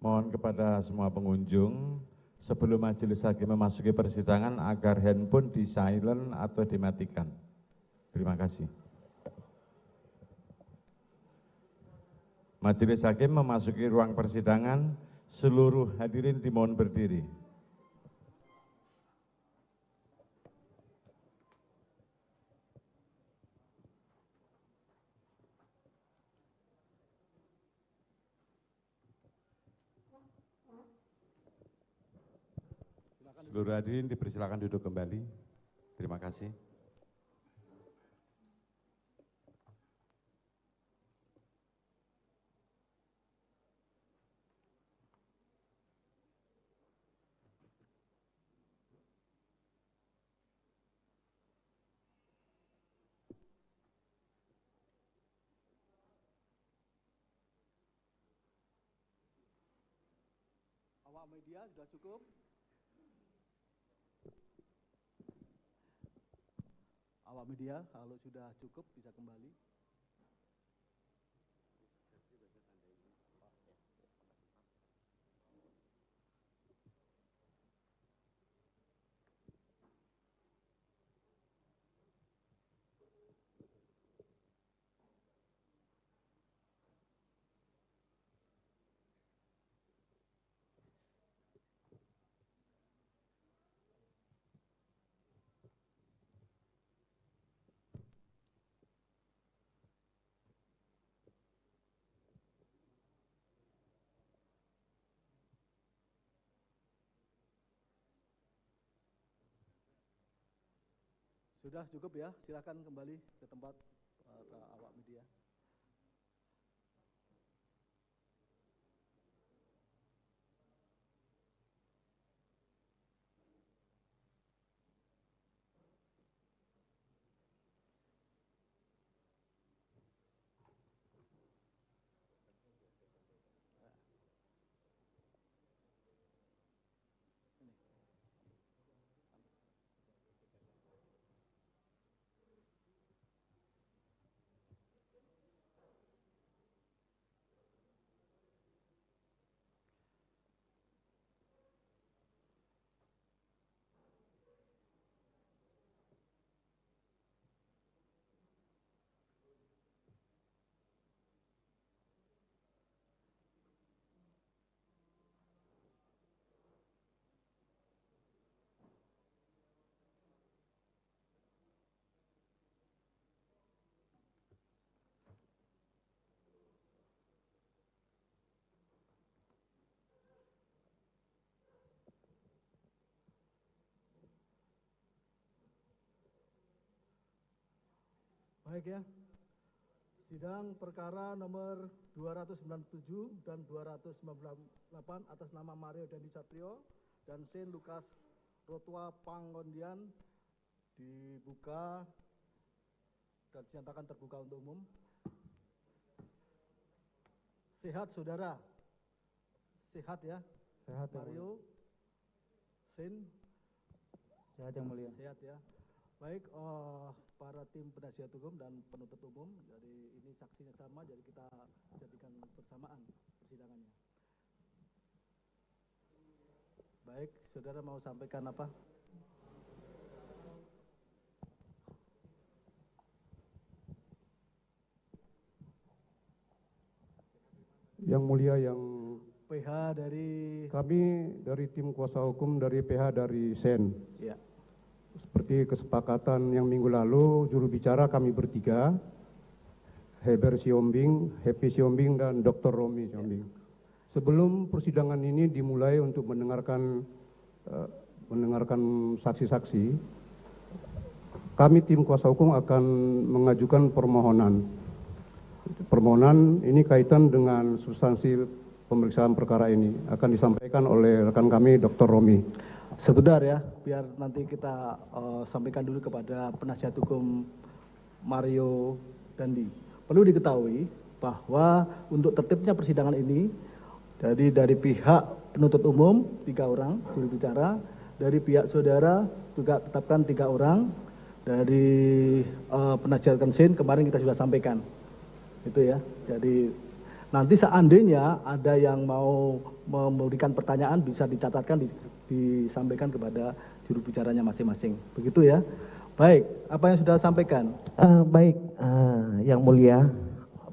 Mohon kepada semua pengunjung, sebelum majelis hakim memasuki persidangan agar handphone di silent atau dimatikan. Terima kasih. Majelis hakim memasuki ruang persidangan, seluruh hadirin dimohon berdiri. Seluruh hadirin dipersilakan duduk kembali. Terima kasih. Awak media sudah cukup? Awak media, kalau sudah cukup bisa kembali. Sudah cukup ya, silakan kembali ke tempat awak media. Baik ya, sidang perkara nomor 297 dan 298 atas nama Mario Dandi Satrio dan Shane Lukas Rotwa Panggondian dibuka dan dinyatakan terbuka untuk umum. Sehat saudara? Sehat ya? Sehat Mario, Shane? Sehat yang mulia. Sehat ya. Baik, para tim penasihat hukum dan penuntut umum, dari ini saksinya sama, jadi kita jadikan bersamaan persidangannya. Baik, saudara mau sampaikan apa? Yang mulia, yang PH dari kami dari tim kuasa hukum dari PH dari Sen. ya. Seperti kesepakatan yang minggu lalu, juru bicara kami bertiga, Heber Siombing, Happy Siombing, dan Dr. Romi Siombing. Sebelum persidangan ini dimulai untuk mendengarkan saksi-saksi, kami tim kuasa hukum akan mengajukan permohonan. Permohonan ini kaitan dengan substansi pemeriksaan perkara ini akan disampaikan oleh rekan kami Dr. Romi. Sebentar ya, biar nanti kita sampaikan dulu kepada penasihat hukum Mario Dandi. Perlu diketahui bahwa untuk tertibnya persidangan ini, dari pihak penuntut umum 3 orang juru bicara, dari pihak saudara juga tetapkan 3 orang, dari penasihat Shane kemarin kita sudah sampaikan, itu ya. Jadi Nanti seandainya ada yang mau memberikan pertanyaan bisa dicatatkan, disampaikan kepada juru bicaranya masing-masing. Begitu ya. Baik, apa yang sudah sampaikan? Baik, Yang Mulia,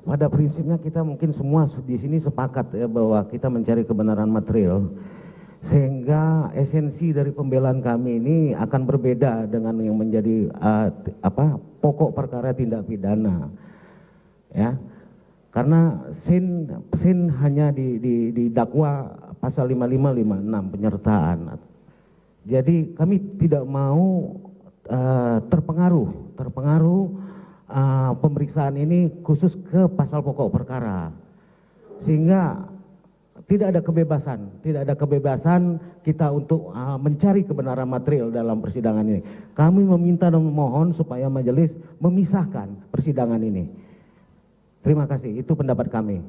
pada prinsipnya kita mungkin semua di sini sepakat ya bahwa kita mencari kebenaran material, sehingga esensi dari pembelaan kami ini akan berbeda dengan yang menjadi pokok perkara tindak pidana, ya. Karena sin hanya didakwa pasal 55, 56 penyertaan. Jadi kami tidak mau terpengaruh pemeriksaan ini khusus ke pasal pokok perkara, sehingga tidak ada kebebasan kita untuk mencari kebenaran material dalam persidangan ini. Kami meminta dan memohon supaya majelis memisahkan persidangan ini. Terima kasih, itu pendapat kami.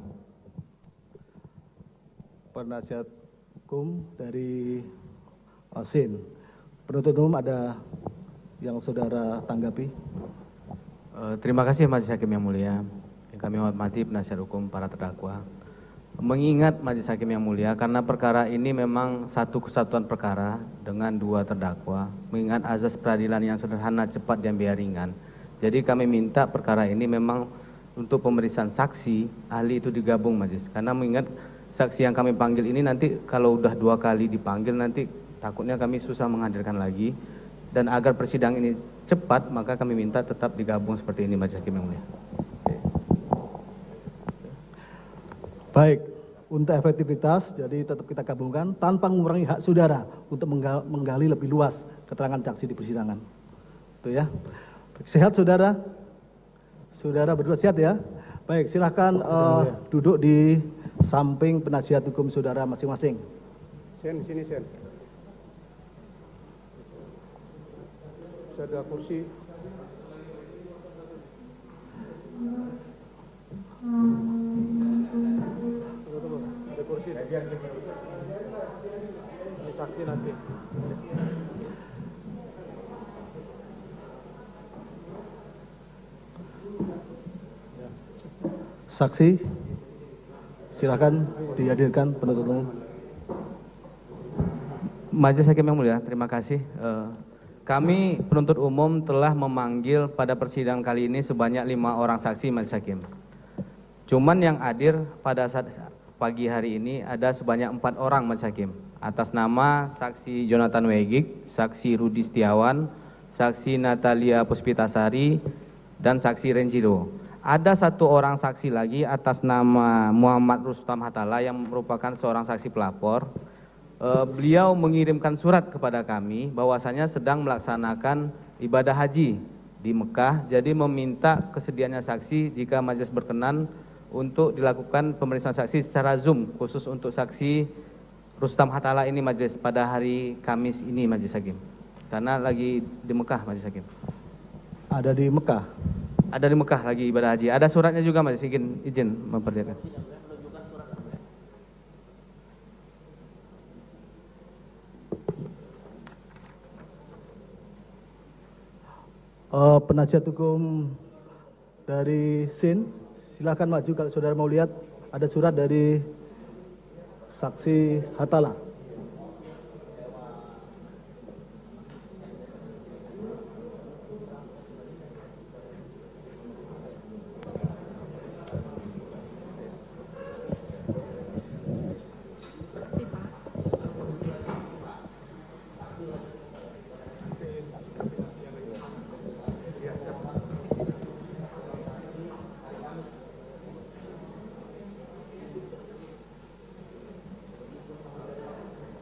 Penasihat hukum dari SIN, penuntut umum ada yang saudara tanggapi? Terima kasih Majelis Hakim yang mulia. Yang kami hormati penasihat hukum para terdakwa. Mengingat Majelis Hakim yang mulia, karena perkara ini memang satu kesatuan perkara dengan dua terdakwa, mengingat azas peradilan yang sederhana, cepat dan biaya ringan. Jadi kami minta perkara ini memang untuk pemeriksaan saksi, ahli itu digabung Majelis. Karena mengingat saksi yang kami panggil ini nanti kalau udah 2 kali dipanggil nanti takutnya kami susah menghadirkan lagi. Dan agar persidangan ini cepat, maka kami minta tetap digabung seperti ini Majelis Hakim yang mulia. Baik, untuk efektivitas, jadi tetap kita gabungkan tanpa mengurangi hak saudara untuk menggali lebih luas keterangan saksi di persidangan. Itu ya. Sehat saudara? Saudara berdua sehat ya? Baik, silakan duduk di samping penasihat hukum saudara masing-masing. Sen, sini Sen. Ada kursi. Ada kursi. Ini saksi nanti. Saksi, silakan dihadirkan penuntut umum. Majelis Hakim yang mulia, terima kasih. Kami penuntut umum telah memanggil pada persidangan kali ini sebanyak 5 orang saksi Majelis Hakim. Cuman yang hadir pada saat pagi hari ini ada sebanyak 4 orang Majelis Hakim. Atas nama saksi Jonathan Wegik, saksi Rudi Setiawan, saksi Natalia Puspitasari, dan saksi Renjiro. Ada 1 orang saksi lagi atas nama Muhammad Rustam Hatala yang merupakan seorang saksi pelapor. Beliau mengirimkan surat kepada kami bahwasanya sedang melaksanakan ibadah haji di Mekah, jadi meminta kesediaannya saksi jika majelis berkenan untuk dilakukan pemeriksaan saksi secara Zoom khusus untuk saksi Rustam Hatala ini majelis pada hari Kamis ini Majelis Hakim. Karena lagi di Mekah Majelis Hakim. Ada di Mekah? Ada di Mekah lagi ibadah haji. Ada suratnya juga Majelis, izin memperlihatkan. Penasihat hukum dari SIN, silakan maju kalau saudara mau lihat. Ada surat dari saksi Hatala.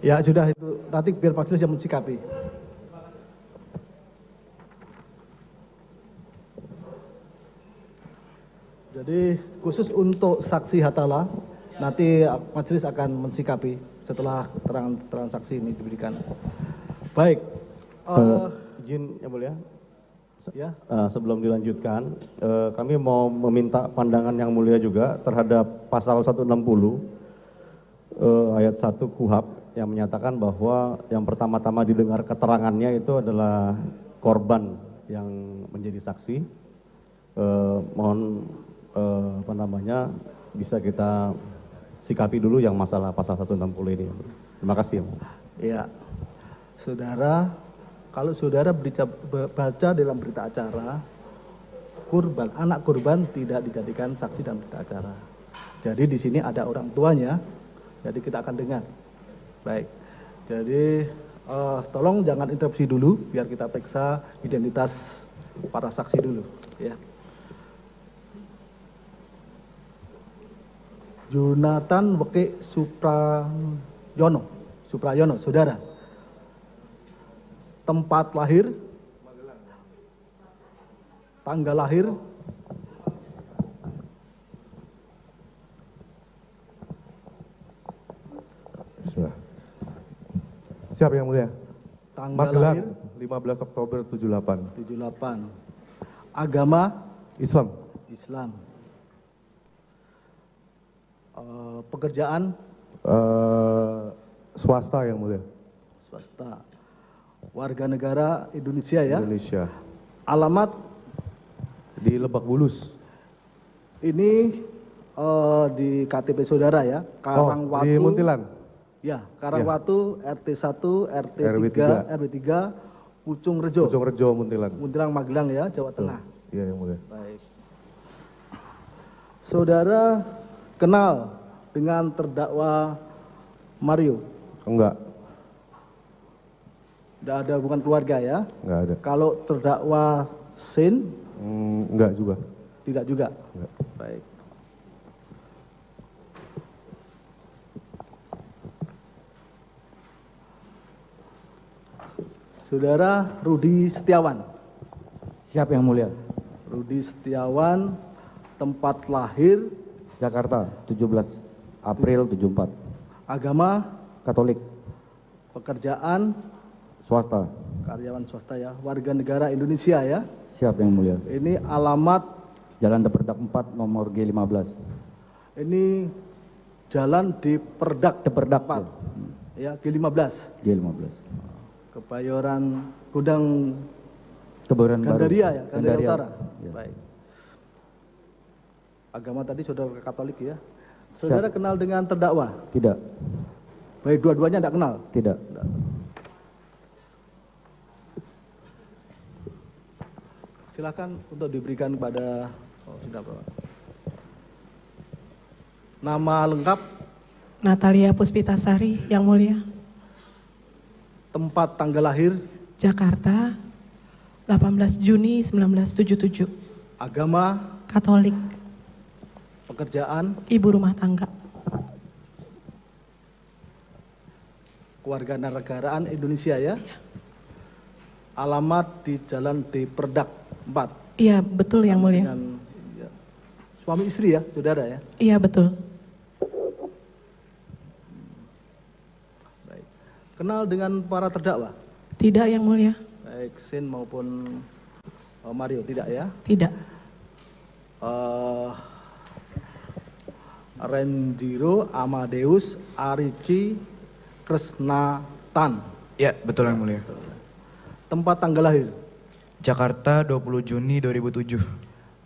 Ya sudah, itu nanti biar majelis yang mensikapi. Jadi khusus untuk saksi Hatala nanti majelis akan mensikapi setelah keterangan saksi ini diberikan. Baik. Izin yang mulia. Ya. Sebelum dilanjutkan, kami mau meminta pandangan yang mulia juga terhadap pasal 160 ayat 1 KUHP yang menyatakan bahwa yang pertama-tama didengar keterangannya itu adalah korban yang menjadi saksi. Mohon bisa kita sikapi dulu yang masalah pasal 160 ini. Terima kasih. Ya, saudara, kalau saudara baca dalam berita acara, anak korban tidak dijadikan saksi dalam berita acara. Jadi di sini ada orang tuanya, jadi kita akan dengar. Baik, jadi tolong jangan interupsi dulu, biar kita periksa identitas para saksi dulu. Ya. Jonathan Weke Suprayono, saudara. Tempat lahir, tanggal lahir, sudah. Siap yang mulia. tanggal Magelang, lahir 15 Oktober 78. 78. Agama Islam. Islam. Pekerjaan Swasta yang mulia. swasta. Warga negara Indonesia ya. Indonesia. Alamat Di Lebak Bulus. ini di KTP saudara ya. Karangwatu. Di Muntilan. Ya, Karangwatu, RT1, RT3, RW3. RW3, Pucung Rejo. Pucung Rejo, Muntilan. Muntilan Magelang ya, Jawa Tengah. Iya yang mulia. Baik. Saudara kenal dengan terdakwa Mario? Enggak, Tidak ada hubungan keluarga ya? enggak ada. Kalau terdakwa Sin? Enggak juga. Tidak juga? Enggak. Baik. Saudara Rudi Setiawan. Siap yang mulia. Rudi Setiawan, tempat lahir, Jakarta, 17 April 74. agama, Katolik, pekerjaan, swasta. karyawan swasta ya, warga negara Indonesia ya. Siap yang mulia. Ini alamat, Jalan Deperdak 4 nomor G15. ini jalan di Perdak Deperdak 4, ya, G15, G15. Kebayoran Gudang Kebayoran Baru. Gandaria ya, Gandaria Utara. Ya. Baik. Agama tadi saudara Katolik ya. Saudara kenal dengan terdakwa? Tidak, Baik, dua-duanya tidak kenal? tidak. Silakan untuk diberikan kepada sudah Pak. Nama lengkap, Natalia Puspitasari, yang mulia. tempat tanggal lahir, Jakarta, 18 Juni 1977. agama, Katolik, pekerjaan, ibu rumah tangga. kewarganegaraan Indonesia ya. Alamat di Jalan di Perdak 4. Iya, betul yang mulia. Dengan ya, suami istri ya, saudara ya. Iya, betul. Baik. Kenal dengan para terdakwa? Tidak yang mulia. Baik Sin maupun Mario, tidak ya? Tidak. Renjiro Amadeus Arici Kresnatan. Ya, betul yang mulia. Tempat tanggal lahir, Jakarta 20 Juni 2007.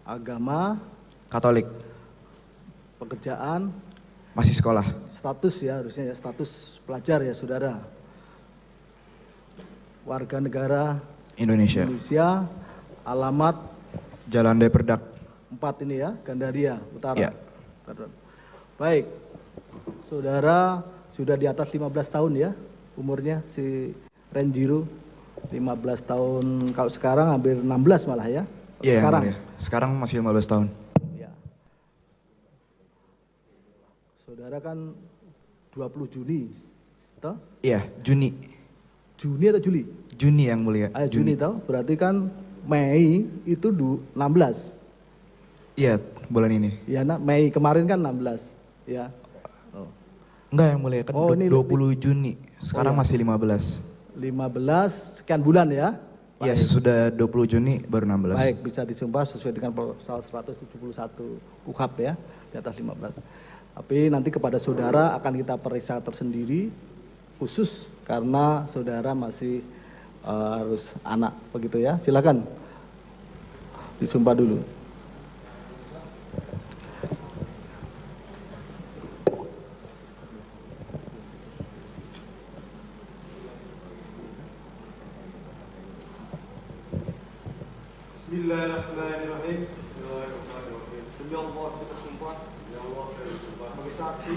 agama, Katolik. pekerjaan, Masih sekolah. status ya harusnya ya, status pelajar ya saudara. Warga negara Indonesia. Indonesia, alamat Jalan Deperdak. 4 ini ya, Gandaria Utara. Ya. Baik, saudara sudah di atas 15 tahun ya umurnya si Renjiro. 15 tahun, kalau sekarang hampir 16 malah ya. Iya, yang Sekarang. mulia. Sekarang masih 15 tahun. Ya. Saudara kan 20 Juni, toh? Iya, Juni. Juni atau Juli? Juni yang mulia. Ayo Juni toh, berarti kan Mei itu 16. Iya, bulan ini. Ya, nak Mei kemarin kan 16, ya. Oh. Enggak yang mulia, kan Oh, ini 20 Juni. Sekarang Oh, iya. masih 15. 15 sekian bulan ya. Iya, Baik. sesudah 20 Juni baru 16. Baik, bisa disumpah sesuai dengan pasal 171 KUHP ya, di atas 15. Tapi nanti kepada saudara akan kita periksa tersendiri khusus karena saudara masih harus anak begitu ya. Silakan disumpah dulu. Bismillahirrahmanirrahim. Demi Allah kita bersumpah. Sebagai saksi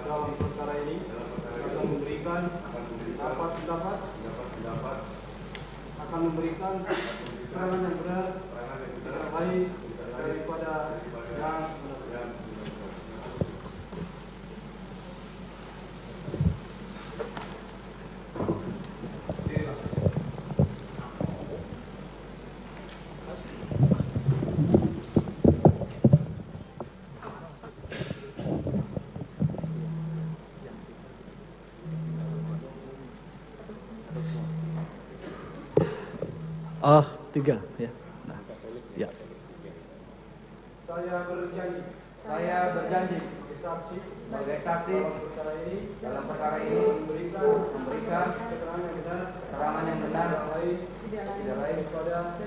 dalam perkara ini akan memberikan pendapat, akan memberikan keterangan yang benar, terbaik daripada yang sebenarnya. Tiga ya. Nah, ya. Saya berjanji sebagai saksi dalam perkara ini memberikan keterangan yang benar tidak lain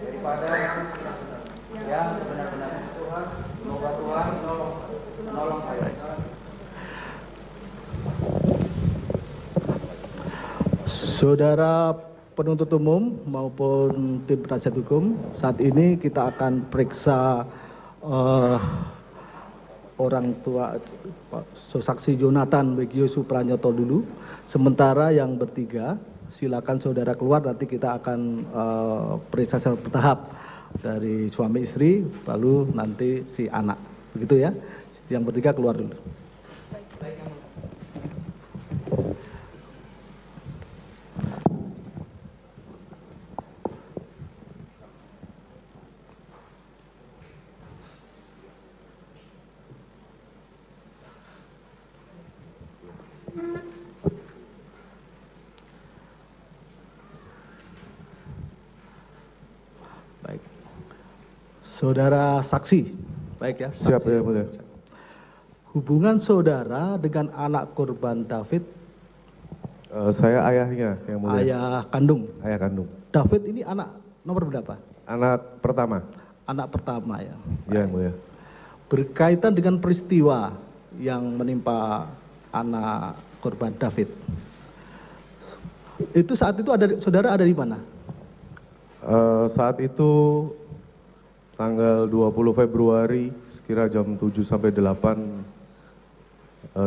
daripada yang sebenar-benarnya. Tuhan, semoga Tuhan menolong saya. Saudara penuntut umum maupun tim penasihat hukum, saat ini kita akan periksa orang tua saksi Jonathan Wegio Supranyoto dulu. Sementara yang bertiga, silakan saudara keluar, nanti kita akan periksa secara bertahap dari suami istri, lalu nanti si anak, begitu ya. Yang bertiga keluar dulu. Baik. Saudara saksi, baik ya. Siap saksi. ya mulia. Hubungan saudara dengan anak korban David, Saya ayahnya yang mulia. ayah kandung. Ayah kandung. David ini anak nomor berapa? Anak pertama. Anak pertama ya. Ya yang mulia. Berkaitan dengan peristiwa yang menimpa anak korban David. Itu saat itu saudara ada di mana? Saat itu tanggal 20 Februari sekira jam 7 sampai 8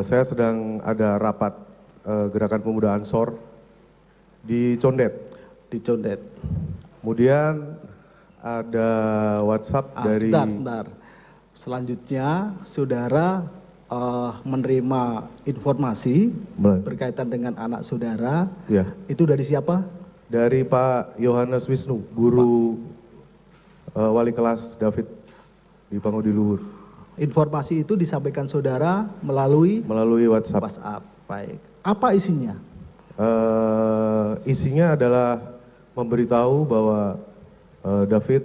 saya sedang ada rapat gerakan pemuda Ansor di Condet. Di Condet. Kemudian ada WhatsApp dari Sebentar. Selanjutnya saudara menerima informasi berkaitan dengan anak saudara. Ya. Itu dari siapa? Dari Pak Yohanes Wisnu, guru wali kelas David di Pangudi Luhur. Informasi itu disampaikan saudara melalui WhatsApp. Baik. Apa isinya? Isinya adalah memberitahu bahwa David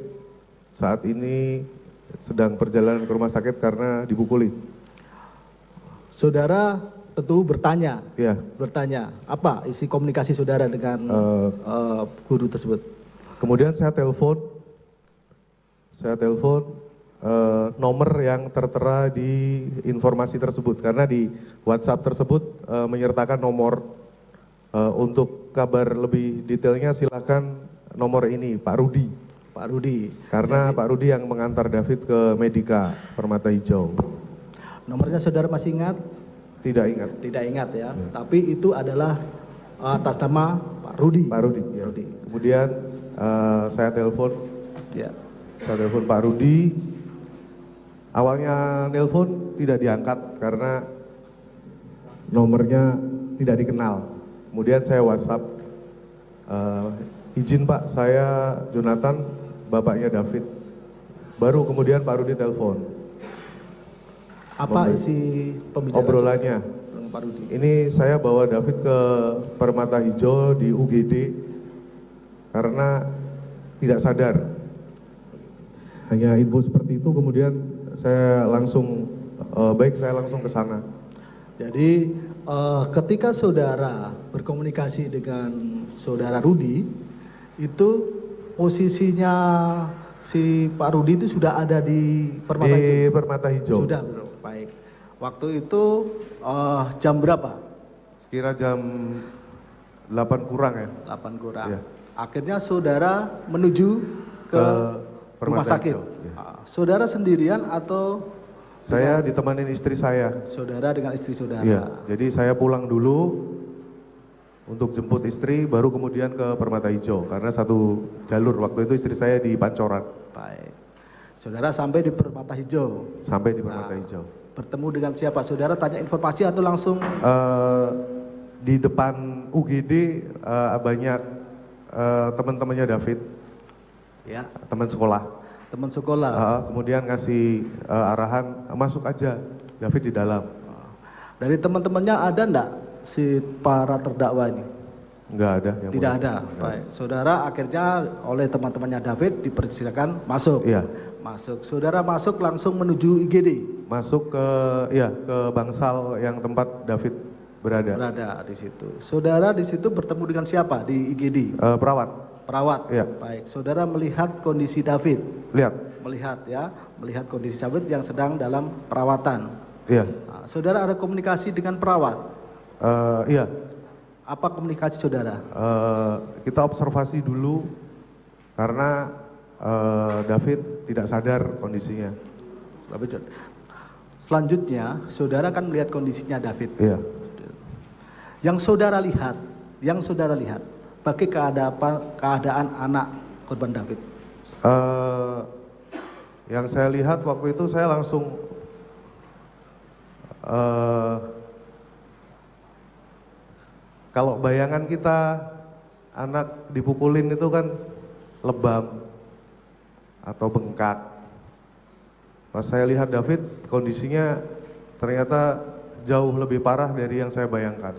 saat ini sedang perjalanan ke rumah sakit karena dipukuli. Saudara tentu bertanya. Ya. Bertanya, apa isi komunikasi saudara dengan guru tersebut? Kemudian saya telepon nomor yang tertera di informasi tersebut karena di WhatsApp tersebut menyertakan nomor. Untuk kabar lebih detailnya silakan nomor ini Pak Rudi. Pak Rudi. Karena Pak Rudi yang mengantar David ke Medika Permata Hijau. Nomornya saudara masih ingat? Tidak ingat. Tidak ingat ya. Tapi itu adalah atas nama Pak Rudi. Pak Rudi. Ya. Kemudian saya telepon. Ya. Saya telepon Pak Rudi. Awalnya telepon tidak diangkat karena nomornya tidak dikenal. Kemudian saya WhatsApp, izin Pak, saya Jonathan, bapaknya David. Baru kemudian Pak Rudi telepon. Apa isi pembicaraan obrolannya? Pak Rudi? Ini saya bawa David ke Permata Hijau di UGD karena tidak sadar. Hanya info seperti itu, kemudian saya langsung saya langsung ke sana. Jadi ketika saudara berkomunikasi dengan saudara Rudi, itu posisinya si Pak Rudi itu sudah ada di Permata Hijau? Di Permata Hijau. Sudah, bro. Baik. Waktu itu jam berapa? Sekira jam 8 kurang ya. 8 kurang. Ya. Akhirnya saudara menuju ke rumah Permata sakit. Hijau, ya. Saudara sendirian atau Saya ditemanin istri saya. saudara dengan istri saudara? Iya, jadi saya pulang dulu untuk jemput istri, baru kemudian ke Permata Hijau karena satu jalur. Waktu itu istri saya di Pancoran. Baik. Saudara sampai di Permata Hijau. Sampai di Permata Hijau. Bertemu dengan siapa? Saudara tanya informasi atau langsung? Di depan UGD banyak teman-temannya David, Ya, teman sekolah. teman sekolah. Kemudian ngasih arahan, masuk aja, David di dalam. Dari teman-temannya ada enggak si para terdakwa ini? Enggak ada. Yang Tidak mulia. ada. Baik. Saudara akhirnya oleh teman-temannya David dipersilakan masuk. Iya. Masuk. Saudara masuk langsung menuju IGD. Masuk ke Bangsal yang tempat David berada. Berada di situ. Saudara di situ bertemu dengan siapa di IGD? Perawat. Perawat. Iya. Baik. Saudara melihat kondisi David. Lihat. Melihat kondisi David yang sedang dalam perawatan. Iya. Nah, saudara ada komunikasi dengan perawat. Iya. Apa komunikasi saudara? Kita observasi dulu karena David tidak sadar kondisinya. Selanjutnya, saudara kan melihat kondisinya David. Iya. Yang saudara lihat, bagi keadaan anak korban David. Yang saya lihat waktu itu saya langsung kalau bayangan kita anak dipukulin itu kan lebam atau bengkak. Pas saya lihat David kondisinya ternyata jauh lebih parah dari yang saya bayangkan.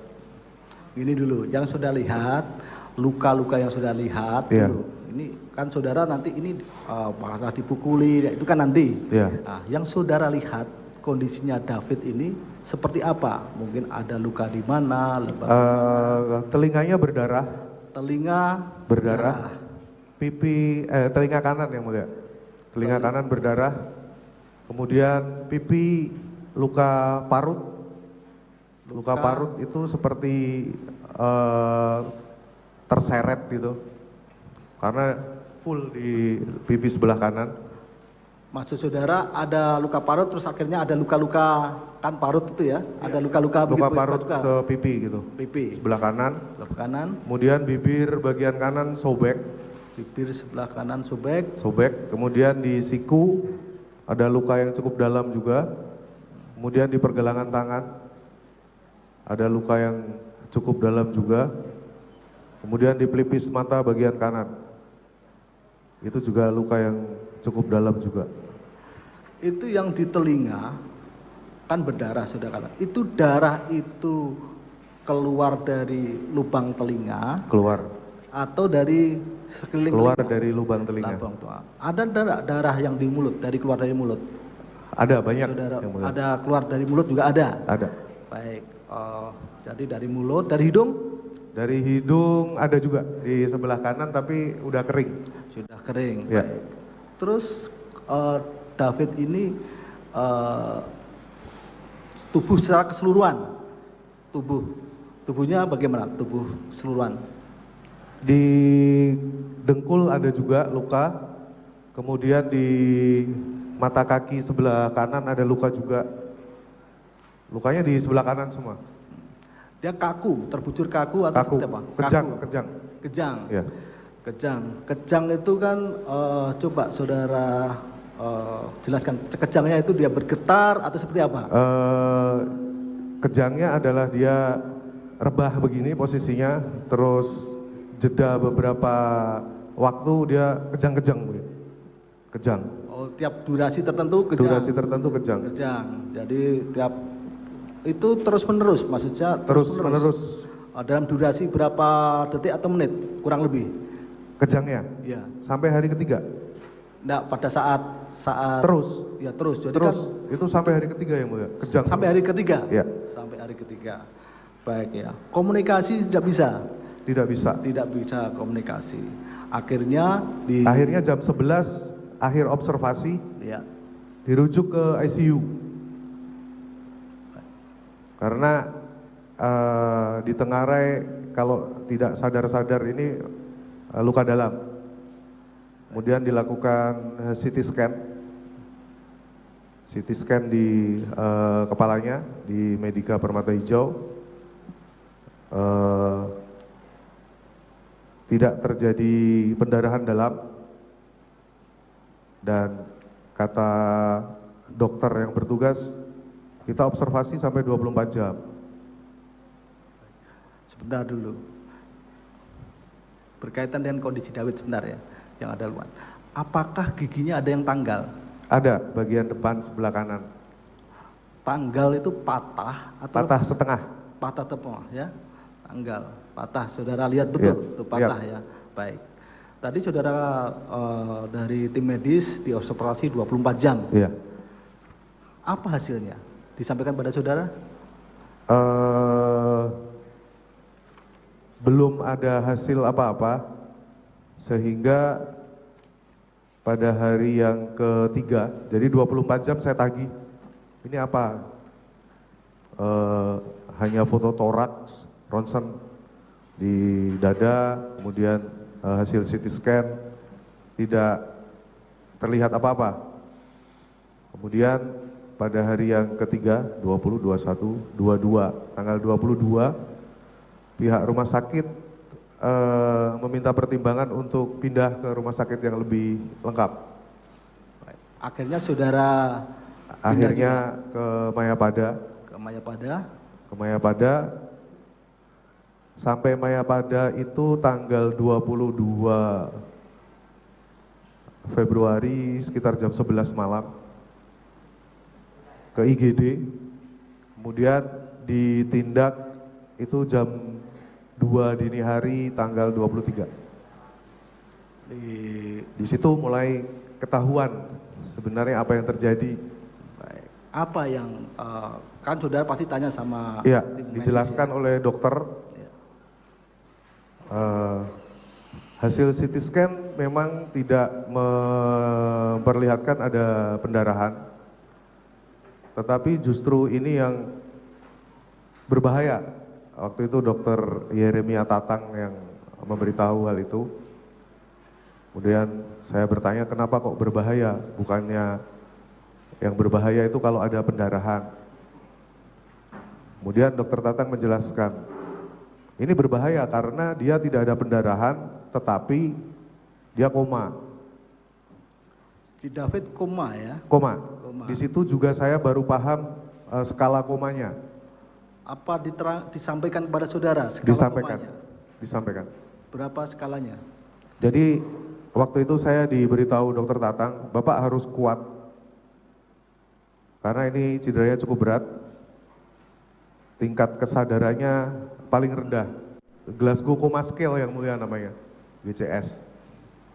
Ini dulu, yang sudah lihat, luka-luka yang sudah lihat Iya. dulu. Ini kan saudara nanti ini masalah dipukuli, itu kan nanti. Iya. Nah, yang saudara lihat kondisinya David ini seperti apa? Mungkin ada luka di mana? Telinganya berdarah. Telinga Berdarah. Pipi, telinga kanan yang mulia. Telinga kanan berdarah. Kemudian pipi luka parut. Luka parut itu seperti terseret gitu. Karena full di pipi sebelah kanan. Maksud saudara ada luka parut terus akhirnya ada luka-luka kan parut itu ya? Ada luka-luka Luka begitu, parut luka. ke pipi gitu. Pipi. Sebelah kanan. Sebelah kanan. Kemudian bibir bagian kanan sobek. Bibir sebelah kanan sobek. Sobek. Kemudian di siku ada luka yang cukup dalam juga. Kemudian di pergelangan tangan ada luka yang cukup dalam juga. Kemudian di pelipis mata bagian kanan. Itu juga luka yang cukup dalam juga. Itu yang di telinga kan berdarah saudara. Itu darah itu keluar dari lubang telinga Keluar. atau dari sekeliling Keluar telinga? dari lubang telinga. Lubang tua. Ada darah yang di mulut, keluar dari mulut. Ada banyak. Saudara, yang mulia. ada keluar dari mulut juga ada. Ada. Baik. Jadi dari mulut, dari hidung Dari hidung ada juga di sebelah kanan tapi udah kering. sudah kering. Ya. Baik. Terus David ini tubuh secara keseluruhan, tubuhnya bagaimana? Tubuh keseluruhan. Di dengkul ada juga luka. Kemudian di mata kaki sebelah kanan ada luka juga. Lukanya di sebelah kanan semua. Dia kaku, terbujur kaku atau Kaku. seperti apa? Kejang, Kaku. kejang. Kejang. Ya. Kejang itu kan coba saudara jelaskan kejangnya itu dia bergetar atau seperti apa? Kejangnya adalah dia rebah begini posisinya, terus jeda beberapa waktu dia kejang-kejang begitu. Kejang. Oh, tiap durasi tertentu kejang. Durasi tertentu kejang. Kejang. Jadi tiap itu terus menerus maksudnya Terus menerus. Dalam durasi berapa detik atau menit kurang lebih? Kejangnya. Iya. Sampai hari ketiga. Enggak pada saat Terus. ya terus. Jadi Terus kan itu sampai hari ketiga yang mulia. Kejang. sampai hari ketiga. Ya. Sampai hari ketiga. Baik ya. Komunikasi tidak bisa. Tidak bisa. Tidak bisa komunikasi. Akhirnya Akhirnya jam 11 akhir observasi ya. dirujuk ke ICU. Karena ditengarai kalau tidak sadar-sadar ini luka dalam. kemudian dilakukan CT scan di kepalanya di Medika Permata Hijau. Tidak terjadi pendarahan dalam, dan kata dokter yang bertugas, kita observasi sampai 24 jam. Sebentar dulu. Berkaitan dengan kondisi David sebentar ya, yang ada luar. Apakah giginya ada yang tanggal? Ada, bagian depan sebelah kanan. Tanggal itu patah atau Patah setengah. patah tepung ya? Tanggal, patah. Saudara lihat betul, Iya, itu patah ya. Baik. Tadi saudara dari tim medis diobservasi 24 jam. Iya. Apa hasilnya? Disampaikan pada saudara? Belum ada hasil apa-apa, sehingga pada hari yang ketiga, jadi 24 jam saya tagih, ini apa? Hanya foto toraks, ronsen di dada, kemudian hasil CT scan, tidak terlihat apa-apa. Kemudian pada hari yang ketiga, 20, 21, 22, tanggal 22, pihak rumah sakit meminta pertimbangan untuk pindah ke rumah sakit yang lebih lengkap. Akhirnya saudara Akhirnya ke Mayapada. ke Mayapada. Ke Mayapada. Sampai Mayapada itu tanggal 22 Februari sekitar jam 11 malam. Ke IGD. Kemudian ditindak itu jam 2 dini hari tanggal 23. Di situ mulai ketahuan sebenarnya apa yang terjadi. Baik. Apa yang kan saudara pasti tanya sama Iya, tim medis dijelaskan ya? oleh dokter. Ya. Hasil CT scan memang tidak memperlihatkan ada pendarahan, tetapi justru ini yang berbahaya. Waktu itu dokter Yeremia Tatang yang memberitahu hal itu. Kemudian saya bertanya, kenapa kok berbahaya? Bukannya yang berbahaya itu kalau ada pendarahan. Kemudian dokter Tatang menjelaskan, ini berbahaya karena dia tidak ada pendarahan, tetapi dia koma. Si David koma ya? Koma. Koma. Di situ juga saya baru paham skala komanya. Apa disampaikan kepada saudara skala Disampaikan. komanya? Disampaikan. Berapa skalanya? Jadi waktu itu saya diberitahu dokter Tatang, Bapak harus kuat. Karena ini cederanya cukup berat. Tingkat kesadarannya paling rendah. Glasgow Coma Scale yang mulia namanya, GCS.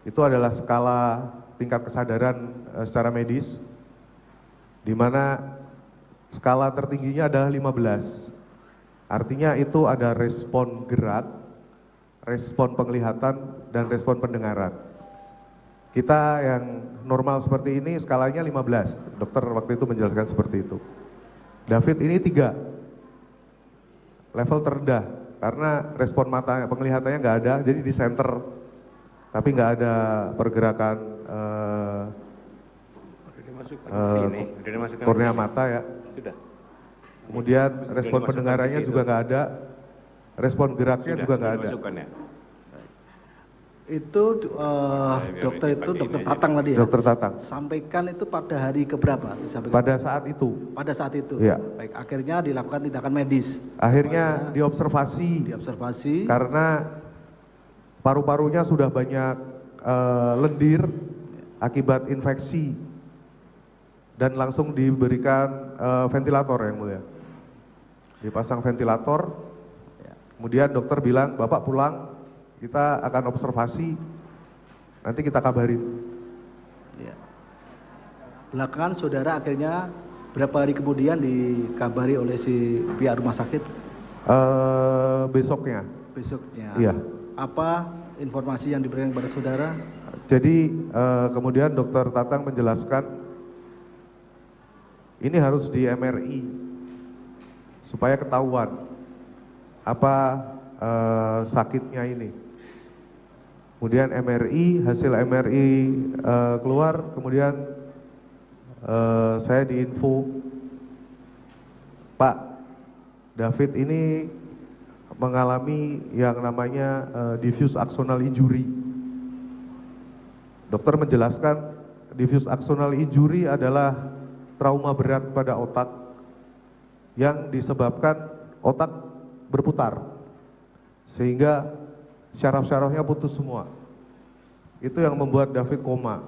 Itu adalah skala tingkat kesadaran secara medis, di mana skala tertingginya adalah 15. Artinya itu ada respon gerak, respon penglihatan, dan respon pendengaran. Kita yang normal seperti ini skalanya 15. Dokter waktu itu menjelaskan seperti itu. David ini 3. Level terendah, karena respon mata penglihatannya nggak ada, jadi di center. Tapi nggak ada pergerakan kornea mata ya. Sudah. Kemudian respon pendengarannya juga nggak ada, respon geraknya juga nggak ada. Itu dokter itu dokter Tatang tadi ya? Dokter Tatang. Sampaikan itu pada hari keberapa? Disampaikan Pada saat itu. pada saat itu. Iya. Baik, akhirnya dilakukan tindakan medis. Akhirnya diobservasi. Diobservasi. Karena paru-parunya sudah banyak lendir akibat infeksi, dan langsung diberikan ventilator yang mulia. Dipasang ventilator, kemudian dokter bilang, Bapak pulang, kita akan observasi, nanti kita kabarin. Ya. Belakangan saudara akhirnya berapa hari kemudian dikabari oleh si pihak rumah sakit? Besoknya. Besoknya. Iya. Apa informasi yang diberikan kepada saudara? Jadi kemudian dokter Tatang menjelaskan, ini harus di MRI supaya ketahuan apa sakitnya ini. kemudian MRI, hasil MRI keluar, kemudian saya diinfo, Pak, David ini mengalami yang namanya diffuse axonal injury. Dokter menjelaskan diffuse axonal injury adalah trauma berat pada otak yang disebabkan otak berputar sehingga syaraf-syarafnya putus semua. Itu yang membuat David koma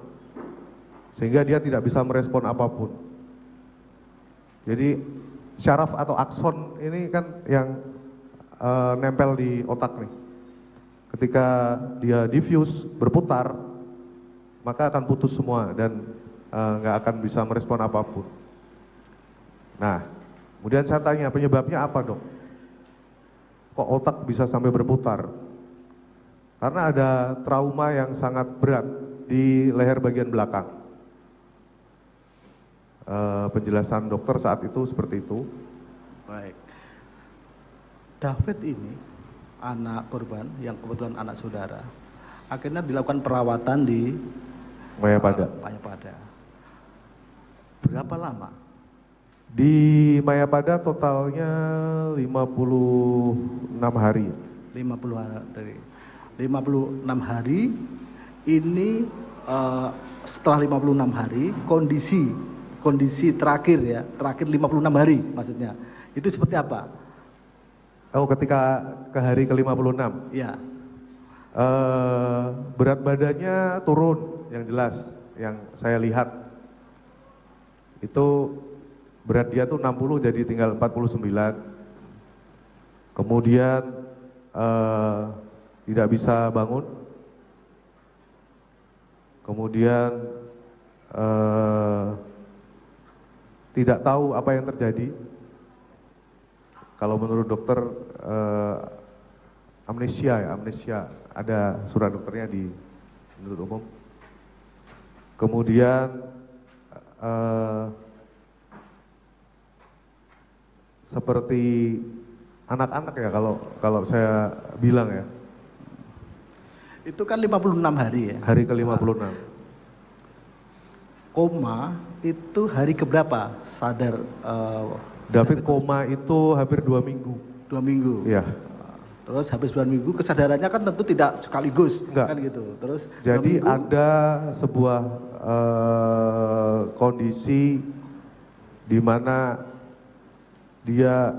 sehingga dia tidak bisa merespon apapun. Jadi syaraf atau akson ini kan yang nempel di otak nih. Ketika dia diffuse berputar, maka akan putus semua dan nggak akan bisa merespon apapun. Nah, kemudian saya tanya penyebabnya apa, Dok? Kok otak bisa sampai berputar? Karena ada trauma yang sangat berat di leher bagian belakang. Penjelasan dokter saat itu seperti itu. Baik. David ini anak korban yang kebetulan anak saudara. Akhirnya dilakukan perawatan di Mayapada. Mayapada. Berapa lama? Di Mayapada totalnya 56 hari. 56 hari ini setelah 56 hari kondisi terakhir ya, terakhir 56 hari maksudnya. Itu seperti apa? Oh, ketika ke hari ke-56? Iya. Berat badannya turun, yang jelas, yang saya lihat. Itu berat dia tuh 60 jadi tinggal 49. Kemudian tidak bisa bangun. Kemudian tidak tahu apa yang terjadi. Kalau menurut dokter amnesia, ada surat dokternya di menurut umum. Kemudian seperti anak-anak ya kalau saya bilang ya. Itu kan 56 hari ya. Hari ke-56. Koma itu hari keberapa sadar? David koma itu hampir 2 minggu. 2 minggu. Iya. Terus habis 2 minggu kesadarannya kan tentu tidak sekaligus. Enggak. Kan gitu. Terus jadi 2 minggu, ada sebuah kondisi di mana dia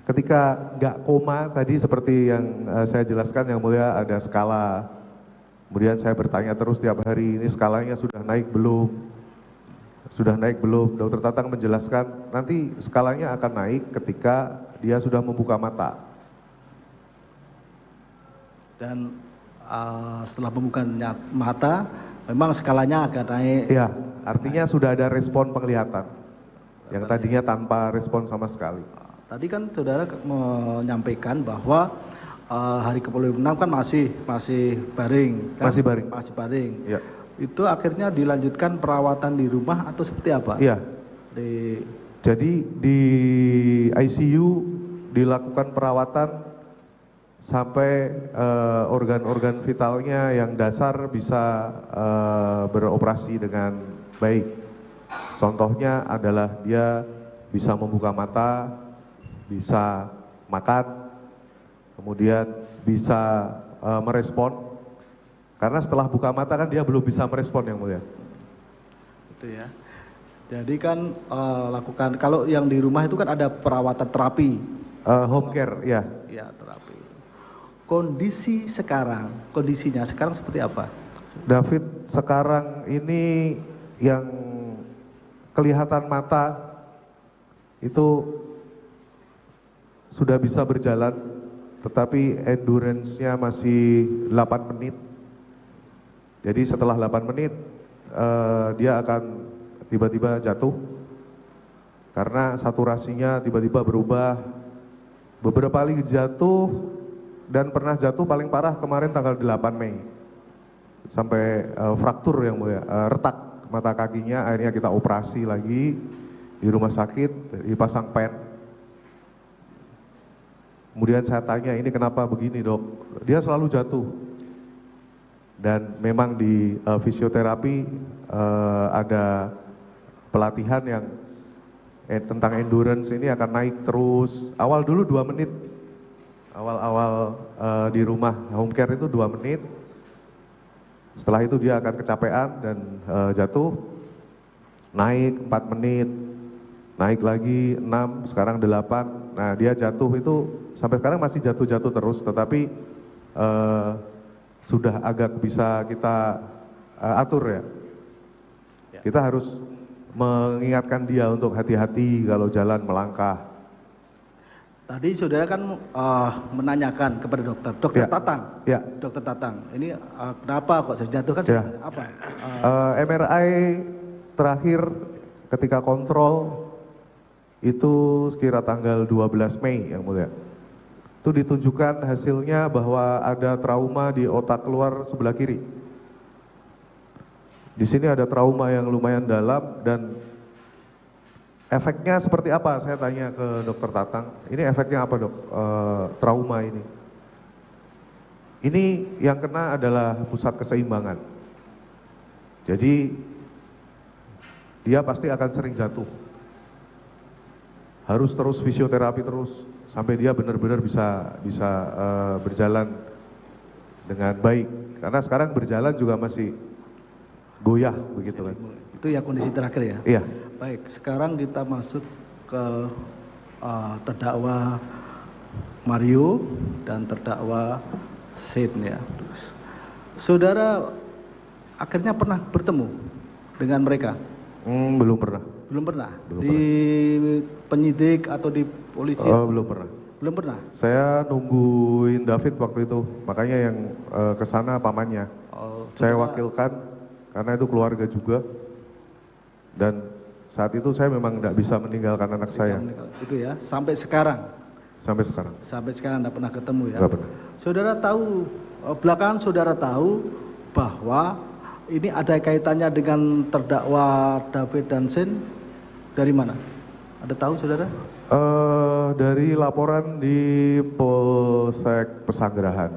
ketika nggak koma tadi seperti yang saya jelaskan yang mulia, ada skala. Kemudian saya bertanya terus tiap hari, ini skalanya sudah naik belum? Sudah naik belum? Dokter Tatang menjelaskan nanti skalanya akan naik ketika dia sudah membuka mata. dan setelah membuka mata memang skalanya agak naik. Iya, artinya sudah ada respon penglihatan yang tadinya tanpa respon sama sekali. Tadi kan saudara menyampaikan bahwa hari ke-56 kan masih baring. Kan? Masih baring. Masih baring. Iya. Itu akhirnya dilanjutkan perawatan di rumah atau seperti apa? Iya. Jadi di ICU dilakukan perawatan sampai organ-organ vitalnya yang dasar bisa beroperasi dengan baik. Contohnya adalah dia bisa membuka mata, bisa makan, kemudian bisa merespon. Karena setelah buka mata kan dia belum bisa merespon yang mulia. Itu ya. Jadi kan lakukan, kalau yang di rumah itu kan ada perawatan terapi. Home care, ya. Ya, terapi. Kondisinya sekarang seperti apa? David sekarang ini yang kelihatan mata itu sudah bisa berjalan, tetapi endurance-nya masih 8 menit. Jadi setelah 8 menit dia akan tiba-tiba jatuh karena saturasinya tiba-tiba berubah. Beberapa kali jatuh dan pernah jatuh paling parah kemarin tanggal 8 Mei sampai fraktur yang mulia, retak mata kakinya, akhirnya kita operasi lagi di rumah sakit, dipasang pen. Kemudian saya tanya, ini kenapa begini dok? Dia selalu jatuh. dan memang di fisioterapi ada pelatihan yang tentang endurance ini akan naik terus. Awal dulu 2 menit, awal-awal di rumah home care itu 2 menit. Setelah itu dia akan kecapean dan jatuh, naik 4 menit, naik lagi 6, sekarang 8. Nah dia jatuh itu sampai sekarang masih jatuh-jatuh terus, tetapi sudah agak bisa kita atur ya. Kita harus mengingatkan dia untuk hati-hati kalau jalan melangkah. Tadi saudara kan menanyakan kepada dokter Tatang. Ya. Dokter Tatang, ini kenapa kok jatuh kan? Ya. Apa? MRI terakhir ketika kontrol itu sekira tanggal 12 Mei yang mulia. Itu ditunjukkan hasilnya bahwa ada trauma di otak luar sebelah kiri. Di sini ada trauma yang lumayan dalam dan efeknya seperti apa? Saya tanya ke dokter Tatang, ini efeknya apa dok? Trauma ini. Ini yang kena adalah pusat keseimbangan. Jadi dia pasti akan sering jatuh. Harus terus fisioterapi terus sampai dia benar-benar bisa berjalan dengan baik. Karena sekarang berjalan juga masih goyah begitu kan. Itu ya kondisi terakhir ya? Iya. Baik, sekarang kita masuk ke terdakwa Mario dan terdakwa Sid ya. Saudara akhirnya pernah bertemu dengan mereka? Belum pernah. Belum pernah? Belum di penyidik atau di polisi? Belum pernah. Belum pernah? Saya nungguin David waktu itu, makanya yang ke sana pamannya. Saya wakilkan karena itu keluarga juga. Dan saat itu saya memang tidak bisa meninggalkan anak saya. Itu ya, sampai sekarang? Sampai sekarang. Sampai sekarang tidak pernah ketemu ya? Tidak pernah. Saudara tahu, belakangan saudara tahu bahwa ini ada kaitannya dengan terdakwa David dan Sin dari mana? Ada tahu saudara? Dari laporan di Polsek Pesanggerahan.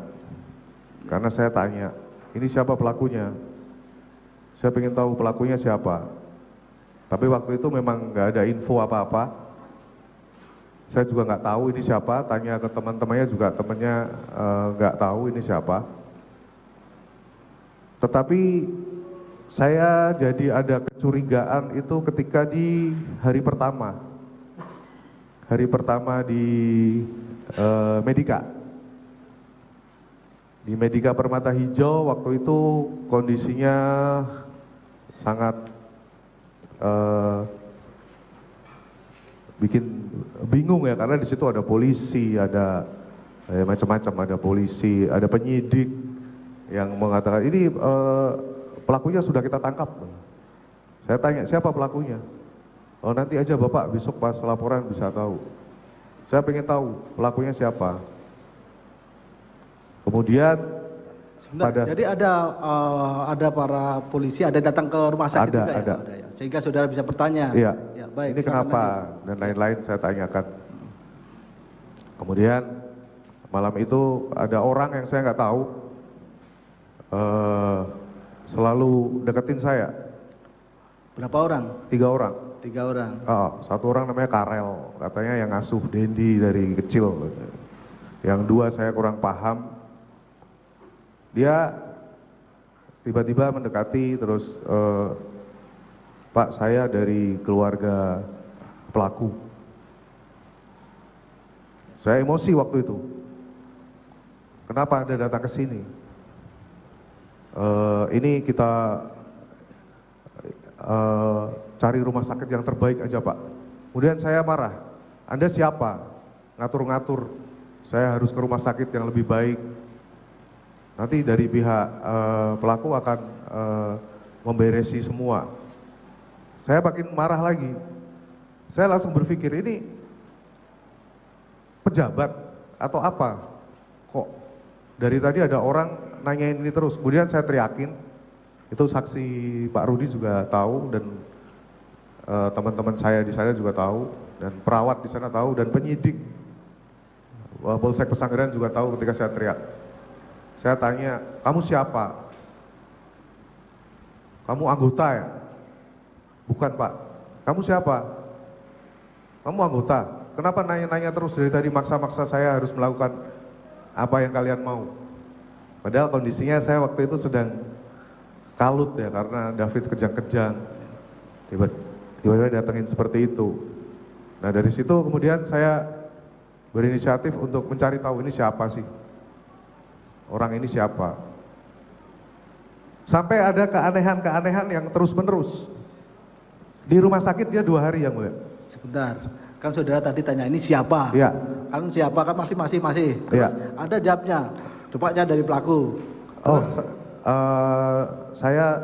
Karena saya tanya, ini siapa pelakunya? Saya ingin tahu pelakunya siapa. Tapi waktu itu memang nggak ada info apa-apa. Saya juga nggak tahu ini siapa. Tanya ke teman-temannya juga temannya nggak tahu ini siapa. Tetapi saya jadi ada kecurigaan itu ketika di hari pertama. Hari pertama di Medika. Di Medika Permata Hijau waktu itu kondisinya sangat bikin bingung ya, karena di situ ada polisi, ada macam-macam, ada polisi, ada penyidik yang mengatakan ini pelakunya sudah kita tangkap. Saya tanya siapa pelakunya? Oh nanti aja Bapak besok pas laporan bisa tahu. Saya pengen tahu pelakunya siapa. Kemudian jadi ada para polisi ada datang ke rumah sakit juga ada. ya? Sehingga saudara bisa bertanya. Iya. Ya, baik, ini kenapa dan lain-lain saya tanyakan. Kemudian malam itu ada orang yang saya nggak tahu selalu deketin saya. Berapa orang? 3 orang. 3 orang. Satu orang namanya Karel, katanya yang ngasuh Dendi dari kecil. Yang 2 saya kurang paham. Dia tiba-tiba mendekati terus, Pak saya dari keluarga pelaku. Saya emosi waktu itu. Kenapa Anda datang ke sini? Ini kita cari rumah sakit yang terbaik aja Pak. Kemudian saya marah, Anda siapa? Ngatur-ngatur, saya harus ke rumah sakit yang lebih baik. Nanti dari pihak pelaku akan memberesi semua. Saya makin marah lagi. Saya langsung berpikir ini pejabat atau apa? Kok dari tadi ada orang nanyain ini terus. Kemudian saya teriakin, itu saksi Pak Rudi juga tahu dan teman-teman saya di sana juga tahu dan perawat di sana tahu dan penyidik Polsek Pesanggerahan juga tahu ketika saya teriak. Saya tanya, kamu siapa? kamu anggota ya? Bukan Pak. Kamu siapa? Kamu anggota. Kenapa nanya-nanya terus dari tadi, maksa-maksa saya harus melakukan apa yang kalian mau? Padahal kondisinya saya waktu itu sedang kalut ya, karena David kejang-kejang. Tiba-tiba datengin seperti itu. Nah dari situ kemudian saya berinisiatif untuk mencari tahu ini siapa sih? Orang ini siapa? Sampai ada keanehan-keanehan yang terus-menerus. Di rumah sakit dia 2 hari yang mulia. Sebentar, kan saudara tadi tanya ini siapa? Iya. Kan siapa kan masih. Iya. Terus ada jawabnya, cepatnya dari pelaku. Oh, saya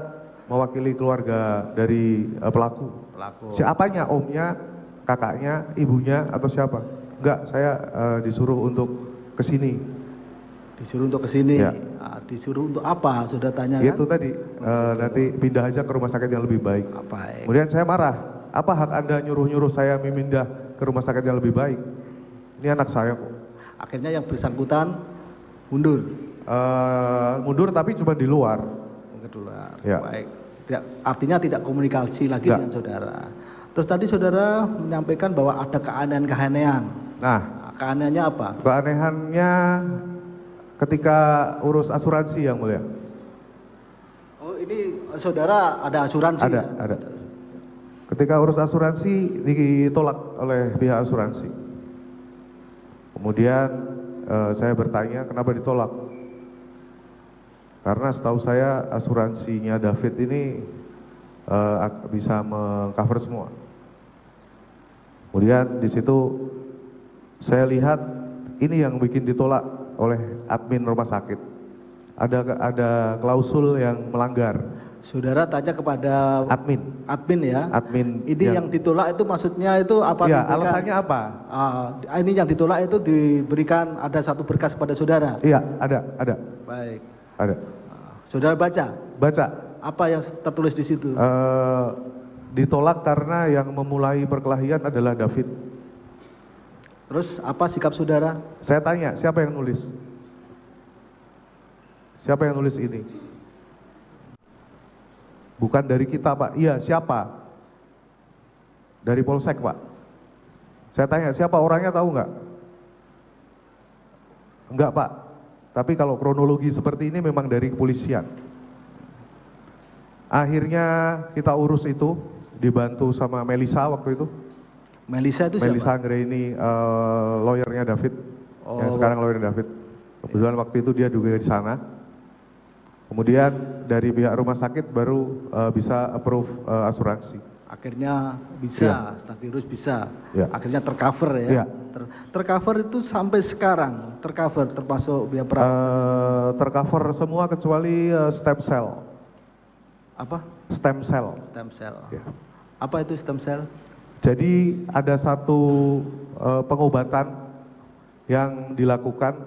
mewakili keluarga dari pelaku. Siapanya? Omnya, kakaknya, ibunya, atau siapa? Enggak, saya disuruh untuk kesini. Disuruh untuk kesini. Ya. Nah, disuruh untuk apa? Sudah tanya kan? Itu tadi, nanti pindah aja ke rumah sakit yang lebih baik. Baik. Kemudian saya marah. Apa hak Anda nyuruh-nyuruh saya memindah ke rumah sakit yang lebih baik? Ini anak saya kok. Akhirnya yang bersangkutan mundur. Mundur tapi cuma di luar. Keluar. Ya. Baik. Artinya tidak komunikasi lagi Ya. dengan saudara. Terus tadi saudara menyampaikan bahwa ada keanehan-keanehan. Nah, keanehannya apa? keanehannya ketika urus asuransi yang mulia. Oh, ini saudara ada asuransi? Ada, ya? ada. Ketika urus asuransi ditolak oleh pihak asuransi. Kemudian saya bertanya kenapa ditolak. Karena setahu saya asuransinya David ini bisa meng-cover semua. Kemudian di situ saya lihat ini yang bikin ditolak oleh admin rumah sakit. Ada klausul yang melanggar. Saudara tanya kepada admin ya. Admin. Ini yang ditolak itu maksudnya itu apa? Ya, alasannya apa? Ini yang ditolak itu diberikan ada satu berkas kepada saudara. Iya, ada. Baik. Ada. Saudara baca? Baca. Apa yang tertulis di situ? Ditolak karena yang memulai perkelahian adalah David. Terus apa sikap saudara? Saya tanya, siapa yang nulis? Siapa yang nulis ini? Bukan dari kita, Pak. Iya, siapa? Dari Polsek, Pak. Saya tanya, siapa orangnya tahu nggak? Enggak, Pak. Tapi kalau kronologi seperti ini memang dari kepolisian. Akhirnya kita urus itu, dibantu sama Melisa waktu itu. Melisa itu siapa? Melisa Anggraini, lawyernya David, yang sekarang lawyernya David. Kebetulan waktu itu dia juga di sana. Kemudian dari pihak rumah sakit baru bisa approve asuransi. Akhirnya bisa, status bisa. Ya. Akhirnya tercover ya. Ya. Tercover itu sampai sekarang, tercover termasuk biaya perawatan. Tercover semua kecuali stem cell. Apa? Stem cell. Stem cell. Ya. Apa itu stem cell? Jadi ada satu pengobatan yang dilakukan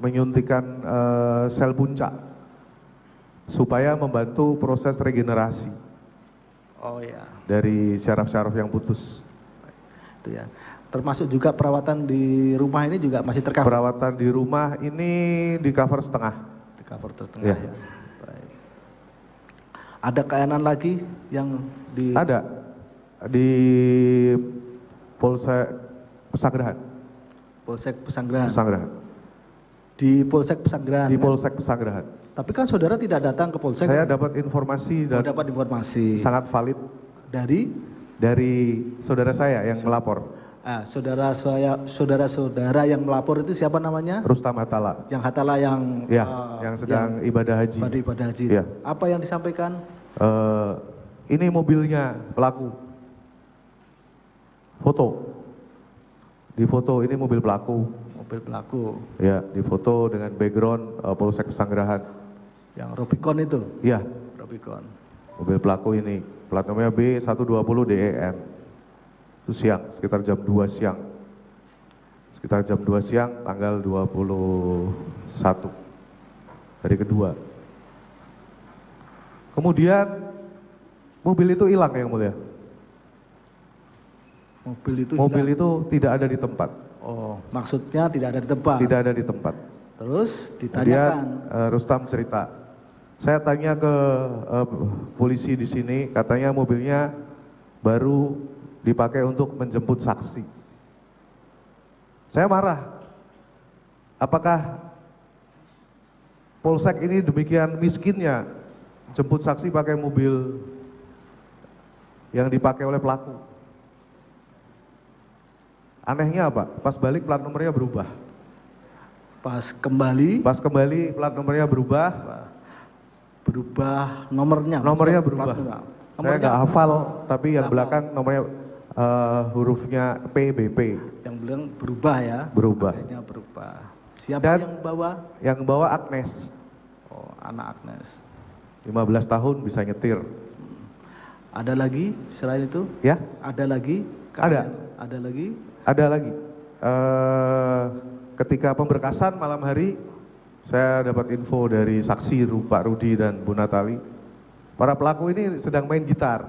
menyuntikan sel puncak supaya membantu proses regenerasi. Oh ya. Dari syaraf-syaraf yang putus. Itu ya. Termasuk juga perawatan di rumah ini juga masih tercover. Perawatan di rumah ini di cover setengah. Di cover setengah ya. Baik. Ada keanehan lagi yang di Ada di Polsek Pesanggerahan. Polsek Pesanggerahan. Pesanggerahan. Di Polsek Pesanggerahan. Di kan? Polsek Pesanggerahan. Tapi kan saudara tidak datang ke Polsek. Saya dapat informasi dan dapat informasi sangat valid dari saudara saya yang melapor. Saudara yang melapor itu siapa namanya? Rustam Hatala. Yang Hatala yang Ya, yang sedang ibadah haji. Ibadah haji. Ya. Apa yang disampaikan? Ini mobilnya pelaku. Foto. Di foto ini mobil pelaku. Mobil pelaku. Ya, di foto dengan background Polsek Pesanggerahan. Yang Rubicon itu? Iya. Rubicon. Mobil pelaku ini, plat nomornya B120DEN. Itu siang, sekitar jam 2 siang. Sekitar jam 2 siang, tanggal 21. Hari kedua. Kemudian, mobil itu hilang yang mulia. Mobil itu tidak ada di tempat. Oh, maksudnya tidak ada di tempat? Tidak ada di tempat. Terus ditanyakan? Kemudian Rustam cerita, Saya tanya ke polisi di sini, katanya mobilnya baru dipakai untuk menjemput saksi. Saya marah. Apakah Polsek ini demikian miskinnya jemput saksi pakai mobil yang dipakai oleh pelaku? Anehnya apa? Pas balik plat nomornya berubah. Pas kembali plat nomornya berubah. Nomornya berubah. Saya nggak hafal, tapi yang belakang nomornya hurufnya PBP. Yang bilang berubah ya. Berubah. Akhirnya berubah. Siapa Dan yang bawa? Yang bawa Agnes. Oh, anak Agnes. 15 tahun bisa nyetir. Ada lagi selain itu? Ya? Ada lagi? Ada. Ada lagi? Ada lagi. Ketika pemberkasan malam hari, saya dapat info dari saksi Pak Rudi dan Bu Natali. Para pelaku ini sedang main gitar.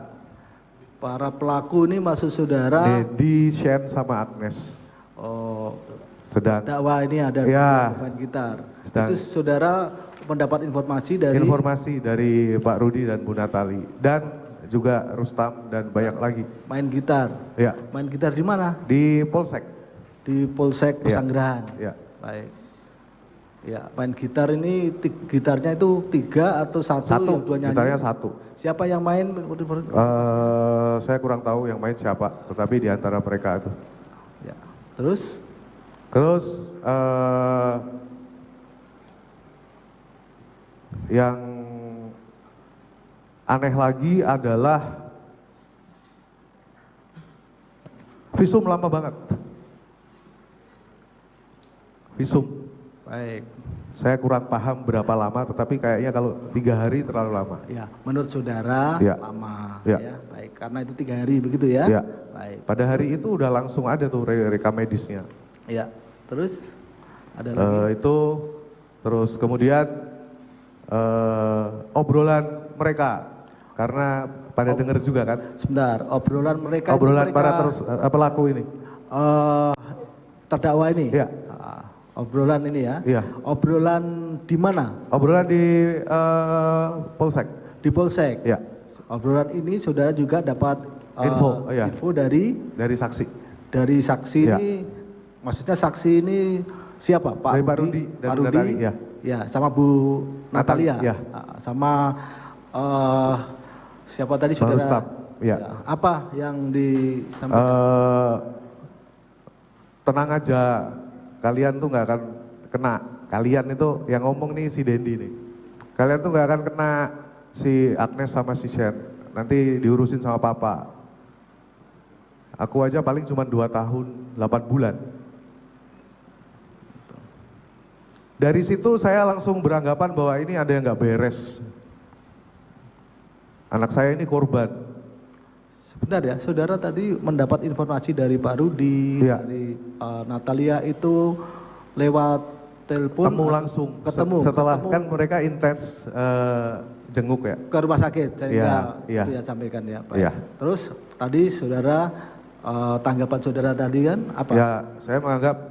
Para pelaku ini maksud saudara? Dedi, Shen, sama Agnes. Oh, sedang. Dakwah ini ada ya, main gitar. Sedang. Itu saudara mendapat informasi dari? Informasi dari Pak Rudi dan Bu Natali. Dan juga Rustam dan banyak lagi. Main gitar? Ya. Main gitar di mana? Di Polsek. Di Polsek Pesanggerahan? Ya. Baik. Ya, main gitar ini gitarnya itu 3 atau 1? Satu, yang 2 nyanyi? gitarnya 1. Siapa yang main? Saya kurang tahu yang main siapa, tetapi di antara mereka itu. Ya. Terus yang aneh lagi adalah visum lama banget. Visum. Baik. Saya kurang paham berapa lama, tetapi kayaknya kalau 3 hari terlalu lama. Ya, menurut saudara ya. lama. Ya. Ya, baik. Karena itu 3 hari begitu ya? Ya. Baik. Pada hari itu udah langsung ada tuh rekam medisnya. Ya. Terus ada lagi? Itu terus kemudian obrolan mereka, karena pada dengar juga kan. Sebentar, obrolan mereka. Obrolan para pelaku ini. Terdakwa ini. Ya. Obrolan ini ya. Iya. Obrolan di mana? Obrolan di Polsek. Di Polsek. Ya. Obrolan ini saudara juga dapat info dari saksi. Dari saksi ya. ini, maksudnya saksi ini siapa? Pak Rudi? Pak Rudi dan Bu Natali, ya. Ya, sama Bu Natalia. Ya. Sama siapa tadi saudara? Rustam. Ya. Apa yang disampaikan? Tenang aja, kalian tuh nggak akan kena. Kalian itu yang ngomong nih si Dendi nih. Kalian tuh nggak akan kena si Agnes sama si Shen. Nanti diurusin sama papa. Aku aja paling cuma 2 tahun 8 bulan. Dari situ saya langsung beranggapan bahwa ini ada yang nggak beres. Anak saya ini korban. Sebentar ya, saudara tadi mendapat informasi dari Pak Rudi, ya. dari Natalia itu lewat telepon? Ketemu setelah kan mereka intens jenguk ya. Ke rumah sakit, sehingga itu ya sampaikan ya Pak. Ya. Terus tadi saudara, tanggapan saudara tadi kan apa? Ya, saya menganggap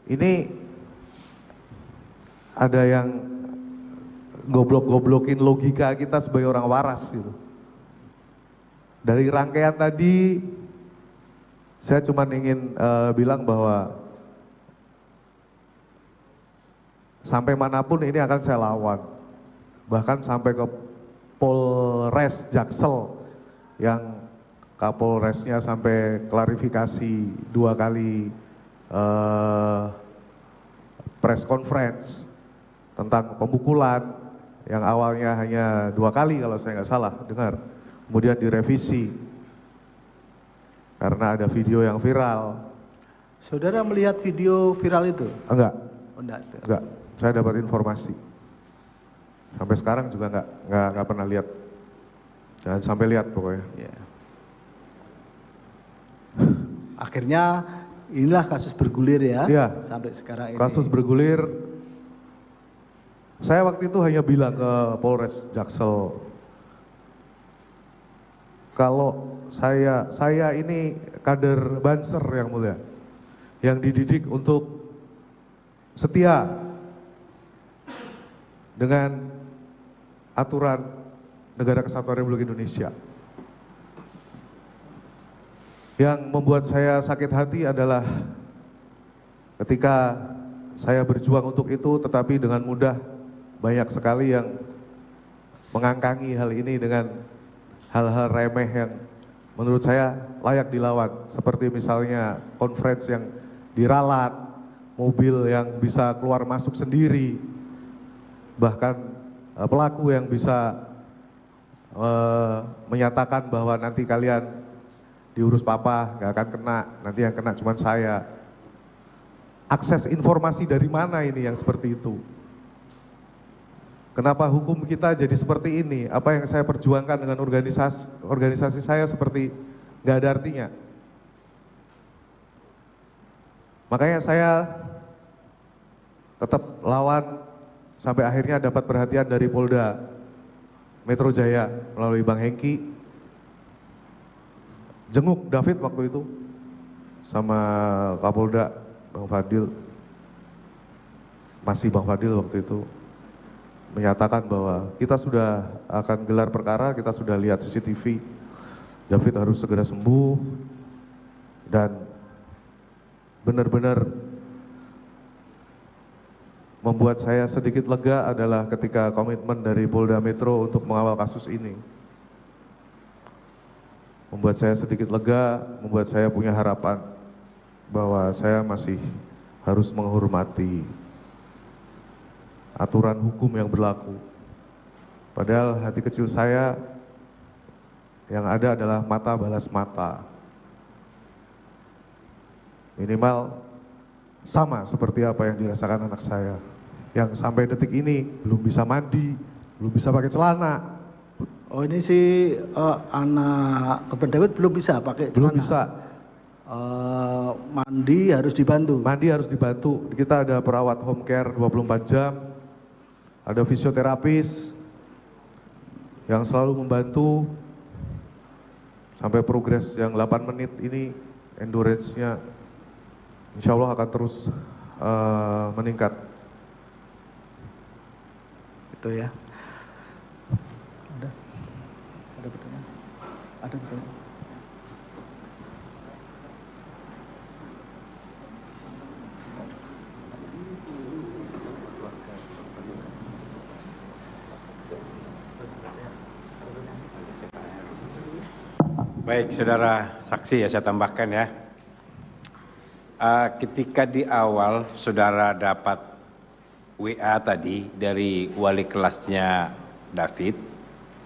ini ada yang goblok-goblokin logika kita sebagai orang waras gitu. Dari rangkaian tadi, saya cuma ingin bilang bahwa sampai manapun ini akan saya lawan. Bahkan sampai ke Polres Jaksel, yang Kapolresnya sampai klarifikasi 2 kali press conference tentang pemukulan, yang awalnya hanya 2 kali kalau saya nggak salah dengar. Kemudian direvisi karena ada video yang viral. Saudara melihat video viral itu? Enggak. Oh, enggak. Saya dapat informasi. Sampai sekarang juga enggak pernah lihat. Jangan sampai lihat pokoknya. Ya. Akhirnya inilah kasus bergulir ya. Iya. Sampai sekarang ini. Kasus bergulir. Saya waktu itu hanya bilang ke Polres Jaksel, kalau saya ini kader Banser yang mulia, yang dididik untuk setia dengan aturan Negara Kesatuan Republik Indonesia. Yang membuat saya sakit hati adalah ketika saya berjuang untuk itu, tetapi dengan mudah banyak sekali yang mengangkangi hal ini dengan hal-hal remeh yang menurut saya layak dilawan. Seperti misalnya conference yang diralat, mobil yang bisa keluar masuk sendiri, bahkan pelaku yang bisa menyatakan bahwa nanti kalian diurus papa, nggak akan kena, nanti yang kena cuma saya. Akses informasi dari mana ini yang seperti itu? Kenapa hukum kita jadi seperti ini? Apa yang saya perjuangkan dengan organisasi saya seperti nggak ada artinya. Makanya saya tetap lawan sampai akhirnya dapat perhatian dari Polda Metro Jaya melalui Bang Hengki. Jenguk David waktu itu sama Kapolda Bang Fadil, masih Bang Fadil waktu itu, menyatakan bahwa kita sudah akan gelar perkara, kita sudah lihat CCTV, David harus segera sembuh. Dan benar-benar membuat saya sedikit lega adalah ketika komitmen dari Polda Metro untuk mengawal kasus ini. Membuat saya sedikit lega, membuat saya punya harapan bahwa saya masih harus menghormati aturan hukum yang berlaku. Padahal hati kecil saya yang ada adalah mata balas mata. Minimal sama seperti apa yang dirasakan anak saya, yang sampai detik ini belum bisa mandi, belum bisa pakai celana. Oh, ini si anak Korban David belum bisa pakai celana? Belum bisa. Mandi harus dibantu? Mandi harus dibantu. Kita ada perawat home care 24 jam, ada fisioterapis yang selalu membantu sampai progres yang 8 menit ini, endurance-nya insya Allah akan terus meningkat. Itu ya. Ada pertanyaan? Ada pertanyaan? Baik, saudara saksi, ya saya tambahkan ya. Ketika di awal saudara dapat WA tadi dari wali kelasnya David,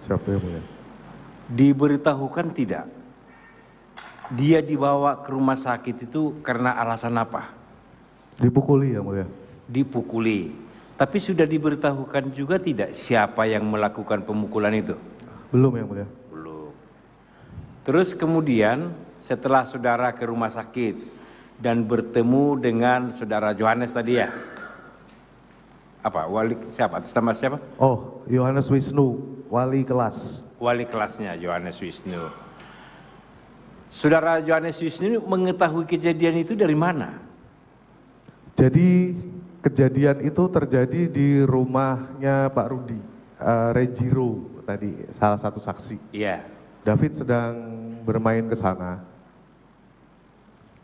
siapa yang mulia? Diberitahukan tidak dia dibawa ke rumah sakit itu karena alasan apa? Dipukuli ya mulia. Dipukuli. Tapi sudah diberitahukan juga tidak siapa yang melakukan pemukulan itu? Belum ya mulia. Belum. Terus kemudian setelah saudara ke rumah sakit dan bertemu dengan saudara Johannes tadi ya? Apa? Wali siapa? Atas nama siapa? Oh, Yohanes Wisnu, wali kelas. Wali kelasnya Yohanes Wisnu. Saudara Yohanes Wisnu mengetahui kejadian itu dari mana? Jadi kejadian itu terjadi di rumahnya Pak Rudi, Renjiro tadi, salah satu saksi. Iya. David sedang bermain ke sana.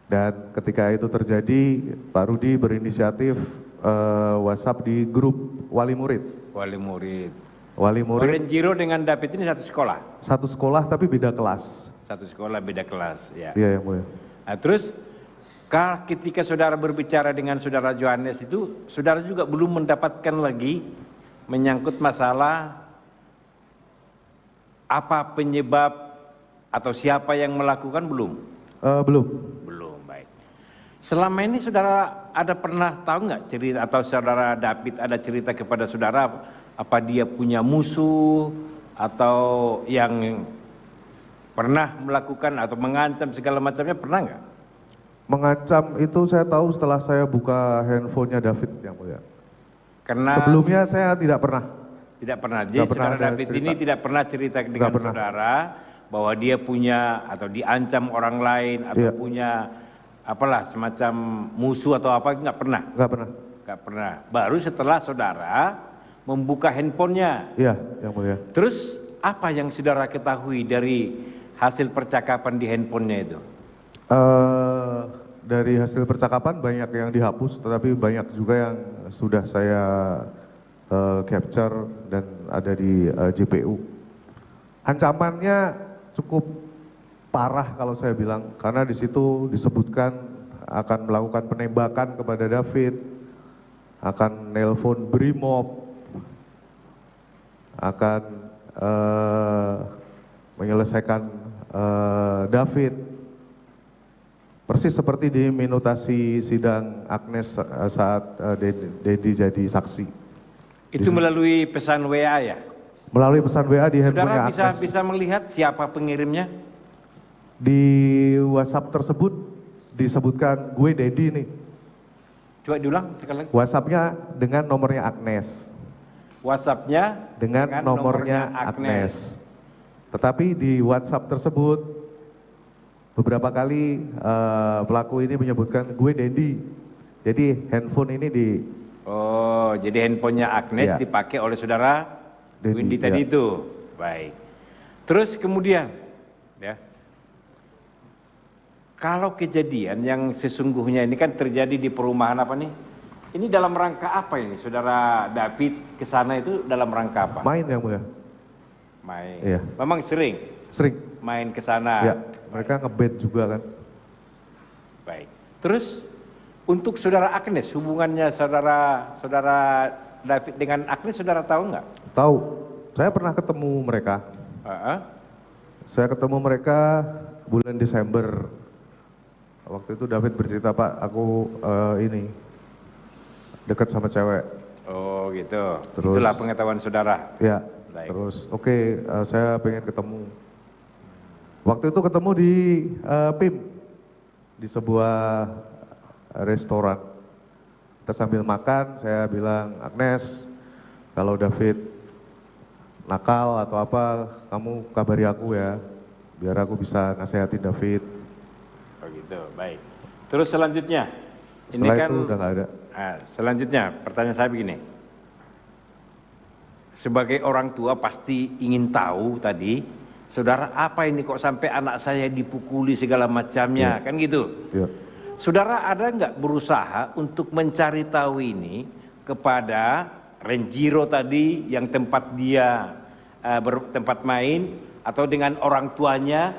Dan ketika itu terjadi, Pak Rudi berinisiatif WhatsApp di grup wali murid. Wali murid. Wali murid. Renjiro dengan David ini satu sekolah? Satu sekolah tapi beda kelas. Satu sekolah beda kelas, ya. Iya yang mulia. Nah, terus ketika saudara berbicara dengan saudara Johannes itu, saudara juga belum mendapatkan lagi menyangkut masalah apa penyebab atau siapa yang melakukan, belum? Belum. Belum, baik. Selama ini saudara ada pernah tahu nggak cerita, atau saudara David ada cerita kepada saudara apa dia punya musuh atau yang pernah melakukan atau mengancam segala macamnya, pernah nggak? Mengancam itu saya tahu setelah saya buka handphonenya David yang mulia. Karena sebelumnya saya tidak pernah. Tidak pernah. Jadi saudara David ini tidak pernah cerita dengan saudara bahwa dia punya atau diancam orang lain atau punya apalah semacam musuh atau apa, nggak pernah? Nggak pernah. Nggak pernah. Baru setelah saudara membuka handphonenya. Iya, Yang Mulia. Terus apa yang saudara ketahui dari hasil percakapan di handphonenya itu? Dari hasil percakapan banyak yang dihapus, tetapi banyak juga yang sudah saya capture dan ada di JPU. Ancamannya cukup parah kalau saya bilang, karena di situ disebutkan akan melakukan penembakan kepada David, akan nelpon Brimob, akan menyelesaikan David. Persis seperti di minutasi sidang Agnes saat Dedi jadi saksi. Itu melalui pesan WA ya? Melalui pesan WA di handphonenya Saudara Agnes. bisa melihat siapa pengirimnya? Di WhatsApp tersebut disebutkan gue Dedi nih. Coba diulang sekali lagi. WhatsApp-nya dengan nomornya Agnes. WhatsApp-nya dengan nomornya Agnes. Tetapi di WhatsApp tersebut beberapa kali pelaku ini menyebutkan gue Dedi. Jadi handphone ini di... Oh, jadi handphonenya Agnes Ya. dipakai oleh saudara Dedi, Windy tadi ya. itu. Baik. Terus kemudian, ya, kalau kejadian yang sesungguhnya ini kan terjadi di perumahan apa nih? Ini dalam rangka apa ini? Saudara David ke sana itu dalam rangka apa? Main Yang Mulia. Main. Iya. Memang sering Sering. main ke sana. Ya, mereka ngeband juga kan. Baik. Terus untuk saudara Agnes, hubungannya saudara David dengan Agnes, saudara tahu nggak? Tahu. Saya pernah ketemu mereka. Saya ketemu mereka bulan Desember. Waktu itu David bercerita, Pak, aku ini dekat sama cewek. Oh gitu. Terus- Itulah pengetahuan saudara. Ya. Baik. Terus oke, saya pengen ketemu. Waktu itu ketemu di PIM, di sebuah restoran. Kita sambil makan, saya bilang, Agnes, kalau David nakal atau apa, kamu kabari aku ya, biar aku bisa nasehatin David. Oh gitu, baik. Terus selanjutnya, ini Setelah kan itu udah nggak ada. Selanjutnya pertanyaan saya begini. Sebagai orang tua pasti ingin tahu tadi, saudara, apa ini kok sampai anak saya dipukuli segala macamnya, kan gitu. Ya. Saudara ada nggak berusaha untuk mencari tahu ini kepada Renjiro tadi yang tempat dia bertempat main, atau dengan orang tuanya,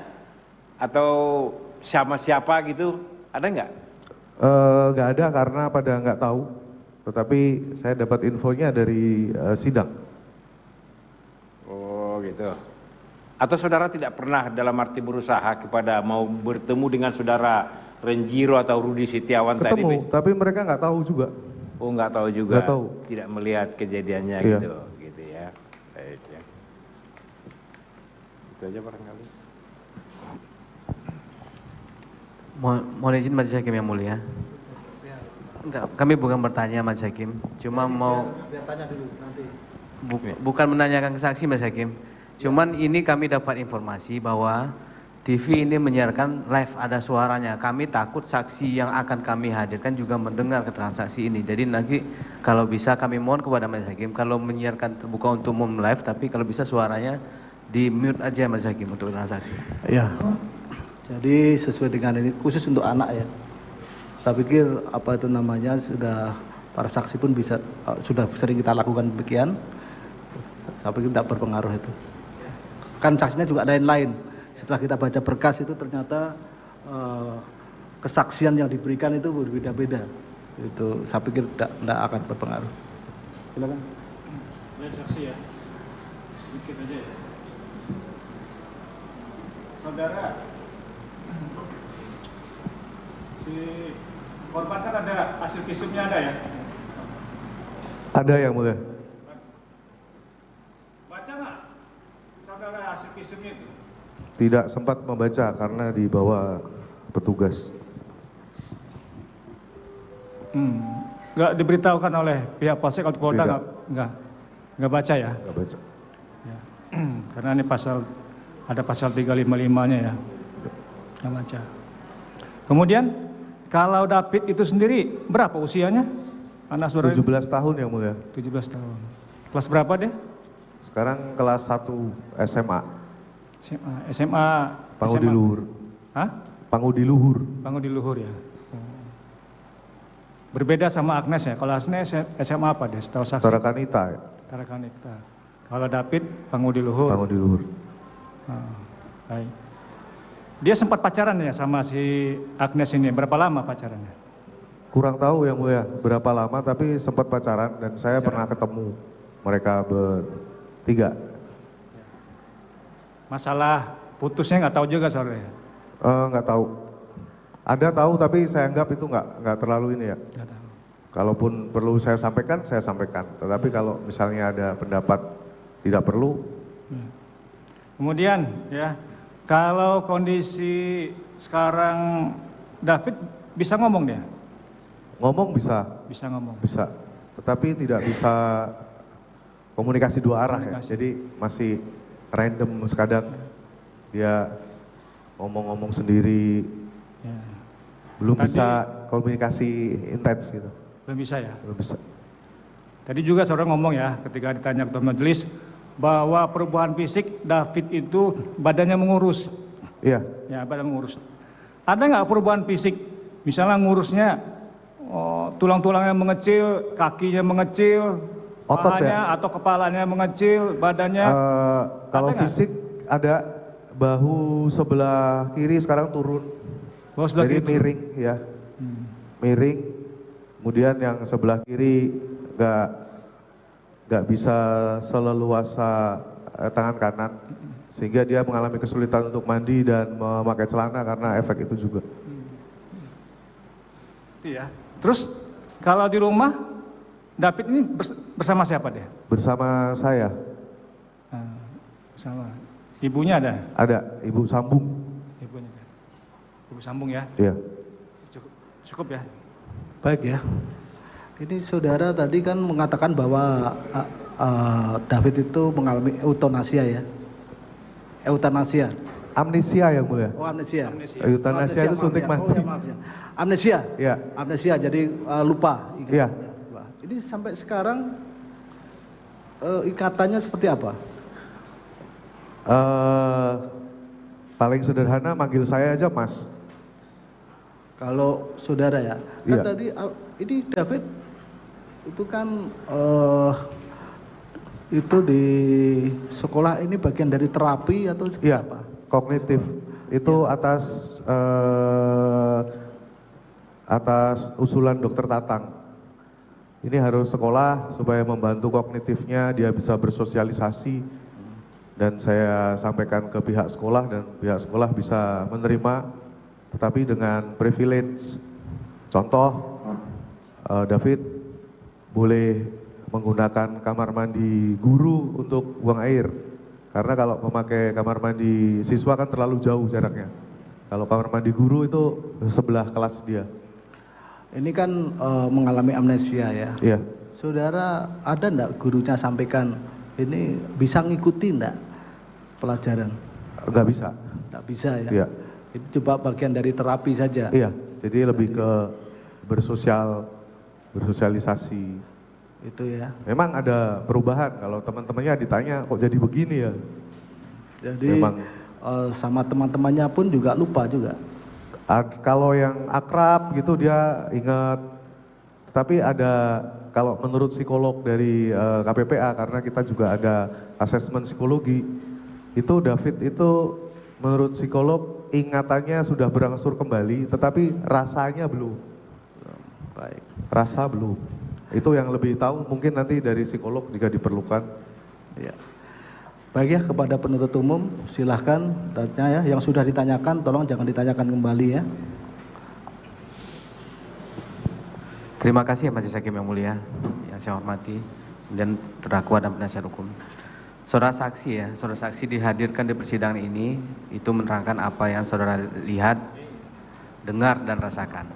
atau sama siapa gitu, ada nggak? Nggak ada karena pada nggak tahu. Tetapi saya dapat infonya dari sidang. Oh gitu. Atau saudara tidak pernah dalam arti berusaha kepada mau bertemu dengan saudara Renjiro atau Rudi Setiawan tadi? Ketemu, tapi mereka nggak tahu juga. Oh nggak tahu juga. Nggak tahu. Tidak melihat kejadiannya Iya. gitu ya. Baik ya. Itu aja barangkali. Mohon izin Majelis Hakim yang mulia. Enggak, kami bukan bertanya Majelis Hakim, cuma mau Biar tanya dulu nanti. bukan menanyakan ke saksi Majelis Hakim. Cuman ini kami dapat informasi bahwa TV ini menyiarkan live, ada suaranya. Kami takut saksi yang akan kami hadirkan juga mendengar keterangan saksi ini. Jadi nanti kalau bisa kami mohon kepada Majelis Hakim, kalau menyiarkan terbuka untuk umum live, tapi kalau bisa suaranya di mute aja Majelis Hakim untuk keterangan saksi. Ya. Jadi sesuai dengan ini khusus untuk anak ya. Saya pikir apa itu namanya sudah para saksi pun bisa sudah sering kita lakukan demikian. Saya pikir tidak berpengaruh itu. Kan saksinya juga lain-lain. Setelah kita baca berkas itu ternyata kesaksian yang diberikan itu berbeda-beda. Itu saya pikir tidak akan berpengaruh. Silakan. Lain saksi ya. Sedikit aja ya. Saudara, si korban kan ada hasil visumnya ada ya? Ada Yang Mulia. Baca nggak saudara hasil visumnya itu? Tidak sempat membaca karena dibawa petugas. Nggak diberitahukan oleh pihak Polsek atau Polda? Tidak. Nggak baca ya? Nggak baca. Ya. Karena ini ada pasal 355-nya ya. Nggak baca. Kemudian kalau David itu sendiri berapa usianya? Anak saudara 17 tahun Yang Mulia. 17 tahun. Kelas berapa deh? Sekarang kelas 1 SMA. SMA. Pangudi Luhur. Hah? Pangudi Luhur. Pangudi Luhur ya. Berbeda sama Agnes ya. Kalau Agnes SMA apa deh? Setahu saksi. Tarakanita. Ya? Tarakanita. Kalau David Pangudi Luhur. Pangudi Luhur. Baik. Dia sempat pacaran ya sama si Agnes ini. Berapa lama pacarannya? Kurang tahu yang mulia berapa lama, tapi sempat pacaran dan saya pernah ketemu mereka bertiga. Masalah putusnya nggak tahu juga sore ya? Nggak tahu. Ada tahu tapi saya anggap itu nggak terlalu ini ya. Nggak tahu. Kalaupun perlu saya sampaikan, saya sampaikan. Tetapi kalau misalnya ada pendapat tidak perlu. Kemudian ya, kalau kondisi sekarang David bisa ngomong dia? Ngomong bisa. Bisa ngomong. Bisa. Tetapi tidak bisa komunikasi dua arah ya. Jadi masih random sekadang dia ngomong-ngomong sendiri. Ya. Belum Tadi, bisa komunikasi intens gitu. Belum bisa ya? Belum bisa. Tadi juga saudara ngomong ya ketika ditanya ketua majelis bahwa perubahan fisik David itu badannya mengurus. Iya. Ya, badan mengurus. Ada nggak perubahan fisik? Misalnya ngurusnya tulang-tulangnya mengecil, kakinya mengecil, otot pahanya ya? atau kepalanya mengecil, badannya. Kalau ada fisik ada bahu sebelah kiri sekarang turun. Bahu sebelah jadi kiri miring ya. Miring. Kemudian yang sebelah kiri nggak bisa seleluasa tangan kanan, sehingga dia mengalami kesulitan untuk mandi dan memakai celana karena efek itu juga. Itu ya. Terus kalau di rumah David ini bersama siapa deh? Bersama saya. Bersama ibunya ada? Ada, Ibu Sambung. Ibunya. Ibu Sambung ya? Iya. Cukup ya. Baik ya. Ini saudara tadi kan mengatakan bahwa David itu mengalami eutanasia ya. Eutanasia. Amnesia yang mulia. Oh, amnesia. Eutanasia itu suntik mati. Oh, ya, maaf ya. Amnesia. Iya. Amnesia jadi lupa. Iya. Ini sampai sekarang ikatannya seperti apa? Paling sederhana manggil saya aja Mas. Kalau saudara ya. Kan iya. tadi ini David itu kan itu di sekolah ini bagian dari terapi atau seperti iya, apa? Kognitif. Itu atas usulan dokter Tatang. Ini harus sekolah supaya membantu kognitifnya, dia bisa bersosialisasi. Dan saya sampaikan ke pihak sekolah dan pihak sekolah bisa menerima, tetapi dengan privilege. Contoh, David boleh menggunakan kamar mandi guru untuk buang air. Karena kalau memakai kamar mandi siswa kan terlalu jauh jaraknya. Kalau kamar mandi guru itu sebelah kelas dia. Ini kan mengalami amnesia ya. Iya. Saudara ada enggak gurunya sampaikan ini bisa ngikuti enggak pelajaran? Enggak bisa. Enggak bisa ya. Iya. Itu coba bagian dari terapi saja. Iya. Jadi lebih ke bersosialisasi. Itu ya. Memang ada perubahan kalau teman-temannya ditanya kok jadi begini ya. Jadi memang sama teman-temannya pun juga lupa juga. Kalau yang akrab gitu dia ingat. Tapi ada kalau menurut psikolog dari KPPA, karena kita juga ada asesmen psikologi, itu David itu menurut psikolog ingatannya sudah berangsur kembali, tetapi rasanya belum. Baik. Rasa belum. Itu yang lebih tahu mungkin nanti dari psikolog jika diperlukan. Ya. Baik ya, kepada penuntut umum silahkan tanya ya, yang sudah ditanyakan tolong jangan ditanyakan kembali ya. Terima kasih Majelis Hakim yang mulia, yang saya hormati, dan terdakwa dan penasihat hukum. Saudara saksi ya, saudara saksi dihadirkan di persidangan ini, itu menerangkan apa yang saudara lihat, dengar dan rasakan.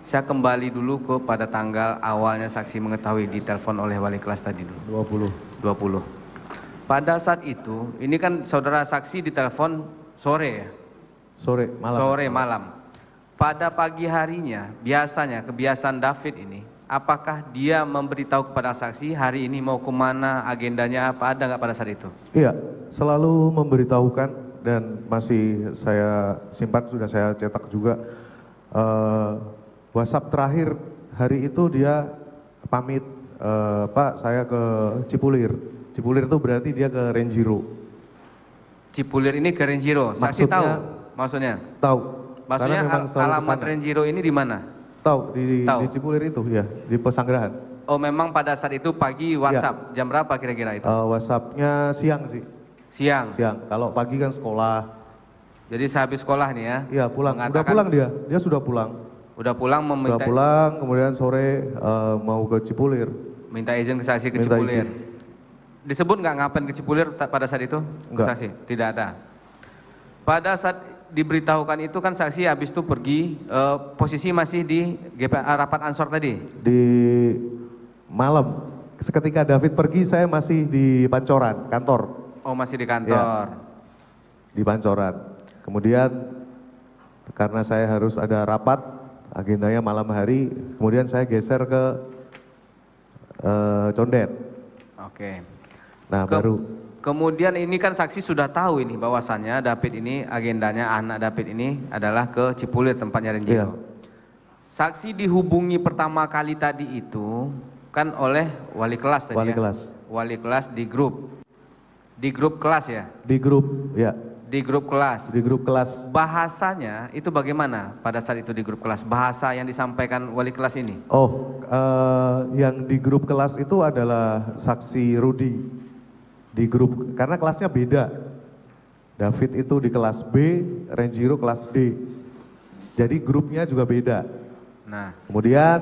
Saya kembali dulu kepada tanggal awalnya saksi mengetahui ditelepon oleh wali kelas tadi dulu. 20. Pada saat itu, ini kan saudara saksi ditelepon sore ya? Sore, malam. Sore, malam. Pada pagi harinya, biasanya kebiasaan David ini, apakah dia memberitahu kepada saksi hari ini mau kemana, agendanya apa, ada nggak pada saat itu? Iya, selalu memberitahukan dan masih saya simpan, sudah saya cetak juga. WhatsApp terakhir hari itu dia pamit, Pak saya ke Cipulir. Cipulir itu berarti dia ke Renjiro. Cipulir ini ke Renjiro, saksi tahu maksudnya? Tahu. Maksudnya alamat Renjiro ini di mana? Tahu, di Cipulir itu ya, di Pesanggerahan. Oh memang pada saat itu pagi WhatsApp, jam berapa kira-kira itu? WhatsAppnya siang sih. Siang? Siang, kalau pagi kan sekolah. Jadi sehabis sekolah nih ya? Iya pulang, udah pulang dia sudah pulang. Udah pulang meminta... Sudah pulang, kemudian sore mau ke Cipulir. Minta izin ke saksi ke Cipulir. Disebut nggak ngapain ke Cipulir pada saat itu? Enggak. Saksi? Tidak ada. Pada saat diberitahukan itu kan saksi habis itu pergi, posisi masih di rapat ansor tadi? Di malam, ketika David pergi saya masih di Pancoran, kantor. Oh masih di kantor? Ya, di Pancoran. Kemudian karena saya harus ada rapat, agendanya malam hari, kemudian saya geser ke Condet. Oke. Nah baru. Kemudian ini kan saksi sudah tahu ini bahwasannya David ini agendanya anak David ini adalah ke Cipulir tempatnya Renjiro. Iya. Saksi dihubungi pertama kali tadi itu kan oleh wali kelas tadi Wali ya? kelas. Wali kelas di grup kelas ya? Di grup, ya. Di grup kelas. Di grup kelas. Bahasanya itu bagaimana pada saat itu di grup kelas? Bahasa yang disampaikan wali kelas ini? Oh, yang di grup kelas itu adalah saksi Rudi. Di grup, karena kelasnya beda. David itu di kelas B, Renjiro kelas D. Jadi grupnya juga beda. Nah. Kemudian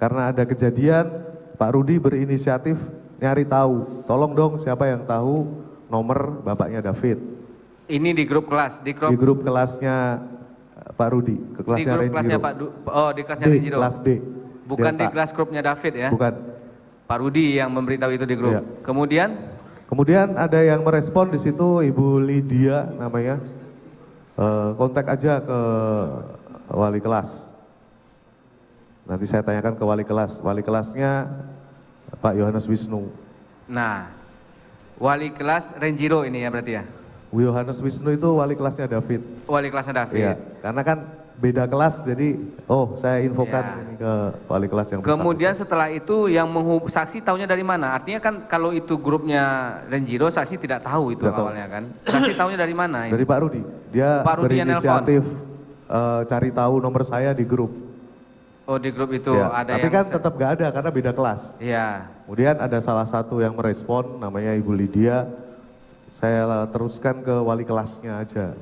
karena ada kejadian, Pak Rudi berinisiatif nyari tahu. Tolong dong siapa yang tahu nomor bapaknya David. Ini di grup kelas, di grup kelasnya Pak Rudi, ke kelasnya di grup Renjiro. kelasnya Pak di kelasnya D, Renjiro. Kelas D. Bukan Delta. di kelas grupnya David ya? Bukan. Pak Rudi yang memberitahu itu di grup. Iya. Kemudian ada yang merespon di situ, Ibu Lydia namanya. Kontak aja ke wali kelas. Nanti saya tanyakan ke wali kelas. Wali kelasnya Pak Yohanes Wisnu. Nah, wali kelas Renjiro ini ya berarti ya? Yohanes Wisnu itu wali kelasnya David. Wali kelasnya David. Iya, karena kan beda kelas, jadi saya infokan ini ke wali kelas yang Kemudian setelah itu yang saksi tahunya dari mana? Artinya kan kalau itu grupnya Renjiro, saksi tidak tahu itu awalnya kan? Saksi tahunya dari mana? Dari Pak Rudi. Dia Pak Rudi yang berinisiatif cari tahu nomor saya di grup. Oh di grup itu Ya, ada tapi yang... kan tetap gak ada karena beda kelas. Iya. Kemudian ada salah satu yang merespon, namanya Ibu Lydia. Saya teruskan ke wali kelasnya aja.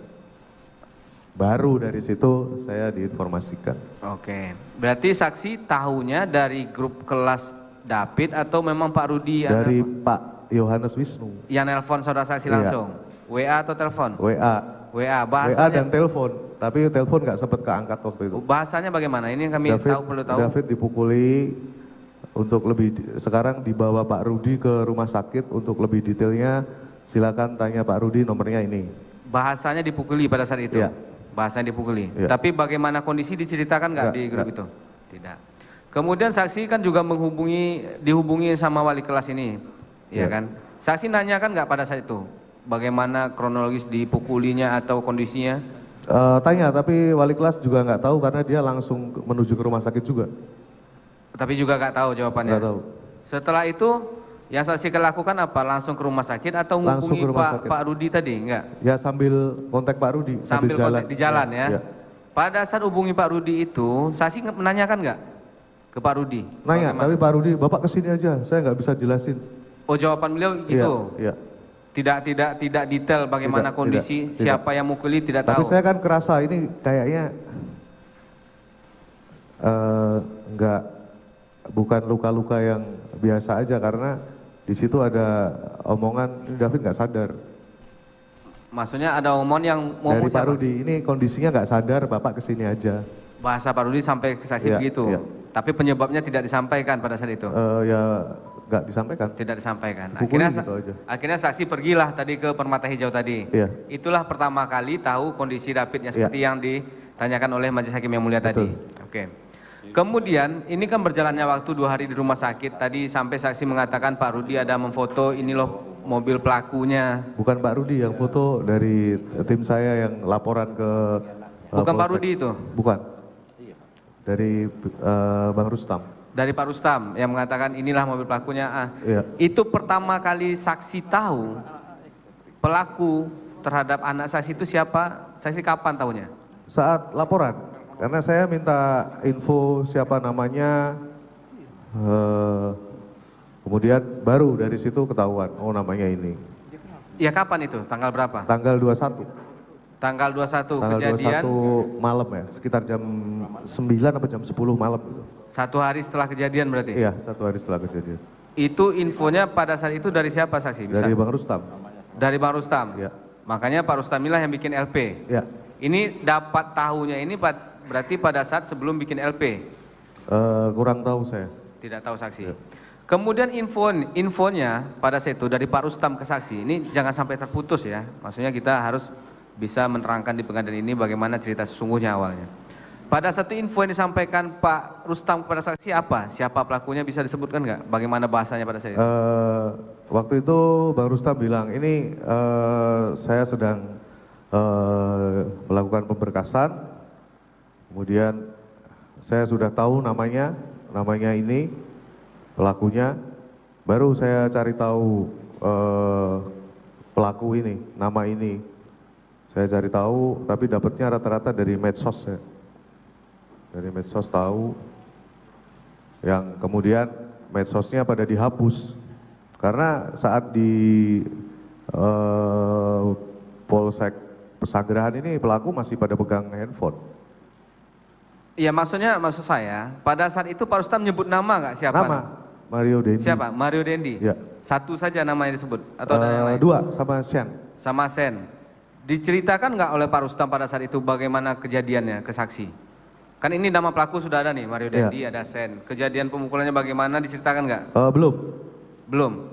Baru dari situ saya diinformasikan. Oke, berarti saksi tahunya dari grup kelas David atau memang Pak Rudi yang Dari nelfon? Pak Yohanes Wisnu. Yang nelpon saudara saksi langsung? WA atau telepon? WA. WA, WA bahasanya? dan telepon, tapi telepon nggak sempat keangkat waktu itu. Bahasanya bagaimana? Ini yang kami perlu tahu. David dipukuli untuk sekarang dibawa Pak Rudi ke rumah sakit untuk lebih detailnya. Silakan tanya Pak Rudi, nomornya ini. Bahasanya dipukuli pada saat itu? Iya. Bahasanya dipukuli. Iya. Tapi bagaimana kondisi diceritakan nggak di grup itu? Tidak. Kemudian saksi kan juga dihubungi sama wali kelas ini, ya kan? Saksi nanyakan nggak pada saat itu? Bagaimana kronologis dipukulinya atau kondisinya? Tanya, tapi wali kelas juga nggak tahu karena dia langsung menuju ke rumah sakit juga. Tapi juga nggak tahu jawabannya? Nggak tahu. Setelah itu yang saksi lakukan apa? Langsung ke rumah sakit atau Langsung ke menghubungi rumah sakit. Pak Rudi tadi? Enggak? Ya sambil kontak Pak Rudi. Sambil kontak di jalan ya? Ya. Pada saat hubungi Pak Rudi itu, saksi menanyakan nggak ke Pak Rudi? Nanya, bagaimana? tapi Pak Rudi, Bapak kesini aja, saya nggak bisa jelasin. Oh jawaban beliau gitu? Iya. Tidak detail bagaimana kondisi, siapa yang mukuli tidak Tapi tahu? saya kan kerasa ini kayaknya bukan luka-luka yang biasa aja karena di situ ada omongan ini David nggak sadar. Maksudnya ada omongan yang Dari Pak Rudi, ini kondisinya nggak sadar, Bapak kesini aja. Bahasa Pak Rudi sampai ke saksi Iya, begitu? iya. Tapi penyebabnya tidak disampaikan pada saat itu? Ya nggak disampaikan. Tidak disampaikan. Pukuli gitu aja. Akhirnya saksi pergilah tadi ke Permata Hijau tadi. Iya. Itulah pertama kali tahu kondisi Davidnya seperti yang ditanyakan oleh Majelis Hakim yang mulia tadi. Oke. Kemudian ini kan berjalannya waktu 2 hari di rumah sakit. Tadi sampai saksi mengatakan Pak Rudi ada memfoto ini loh mobil pelakunya. Bukan Pak Rudi yang foto, dari tim saya yang laporan ke Bukan Pak Polsek. Rudi itu? Bukan. Dari Bang Rustam. Dari Pak Rustam yang mengatakan inilah mobil pelakunya. Iya. Itu pertama kali saksi tahu pelaku terhadap anak saksi itu siapa? Saksi kapan tahunya? Saat laporan, karena saya minta info siapa namanya, kemudian baru dari situ ketahuan, oh namanya ini. Ya kapan itu? Tanggal berapa? Tanggal 21. Tanggal 21 Tanggal kejadian. 21 malam ya, sekitar jam 9 atau jam 10 malam gitu. 1 hari setelah kejadian berarti? Iya, 1 hari setelah kejadian. Itu infonya pada saat itu dari siapa saksi? Bisa? Dari Bang Rustam. Dari Bang Rustam? Iya. Makanya Pak Rustamilah yang bikin LP? Iya. Ini dapat tahunya ini berarti pada saat sebelum bikin LP? Kurang tahu saya. Tidak tahu saksi. Ya. Kemudian infonya pada saat itu dari Pak Rustam ke saksi, ini jangan sampai terputus ya. Maksudnya kita harus bisa menerangkan di pengadilan ini bagaimana cerita sesungguhnya awalnya. Pada satu info yang disampaikan Pak Rustam kepada saksi apa? Siapa pelakunya bisa disebutkan nggak? Bagaimana bahasanya pada saat itu? Waktu itu Bang Rustam bilang, ini saya sedang melakukan pemberkasan, kemudian saya sudah tahu namanya ini, pelakunya, baru saya cari tahu pelaku ini, nama ini. Saya cari tahu, tapi dapatnya rata-rata dari medsos ya. Dari medsos tahu, yang kemudian medsosnya pada dihapus. Karena saat di Polsek Pesanggerahan ini pelaku masih pada pegang handphone. Iya maksud saya, pada saat itu Pak Rustam nyebut nama nggak siapa? Nama, Mario Dendi. Siapa? Mario Dendi? Ya. Satu saja namanya disebut? Atau ada yang lain? 2, sama Sen. Sama Sen. Diceritakan nggak oleh Pak Rustam pada saat itu bagaimana kejadiannya ke saksi? Kan ini nama pelaku sudah ada nih, Mario Dendi, ada Sen. Kejadian pemukulannya bagaimana diceritakan nggak? Belum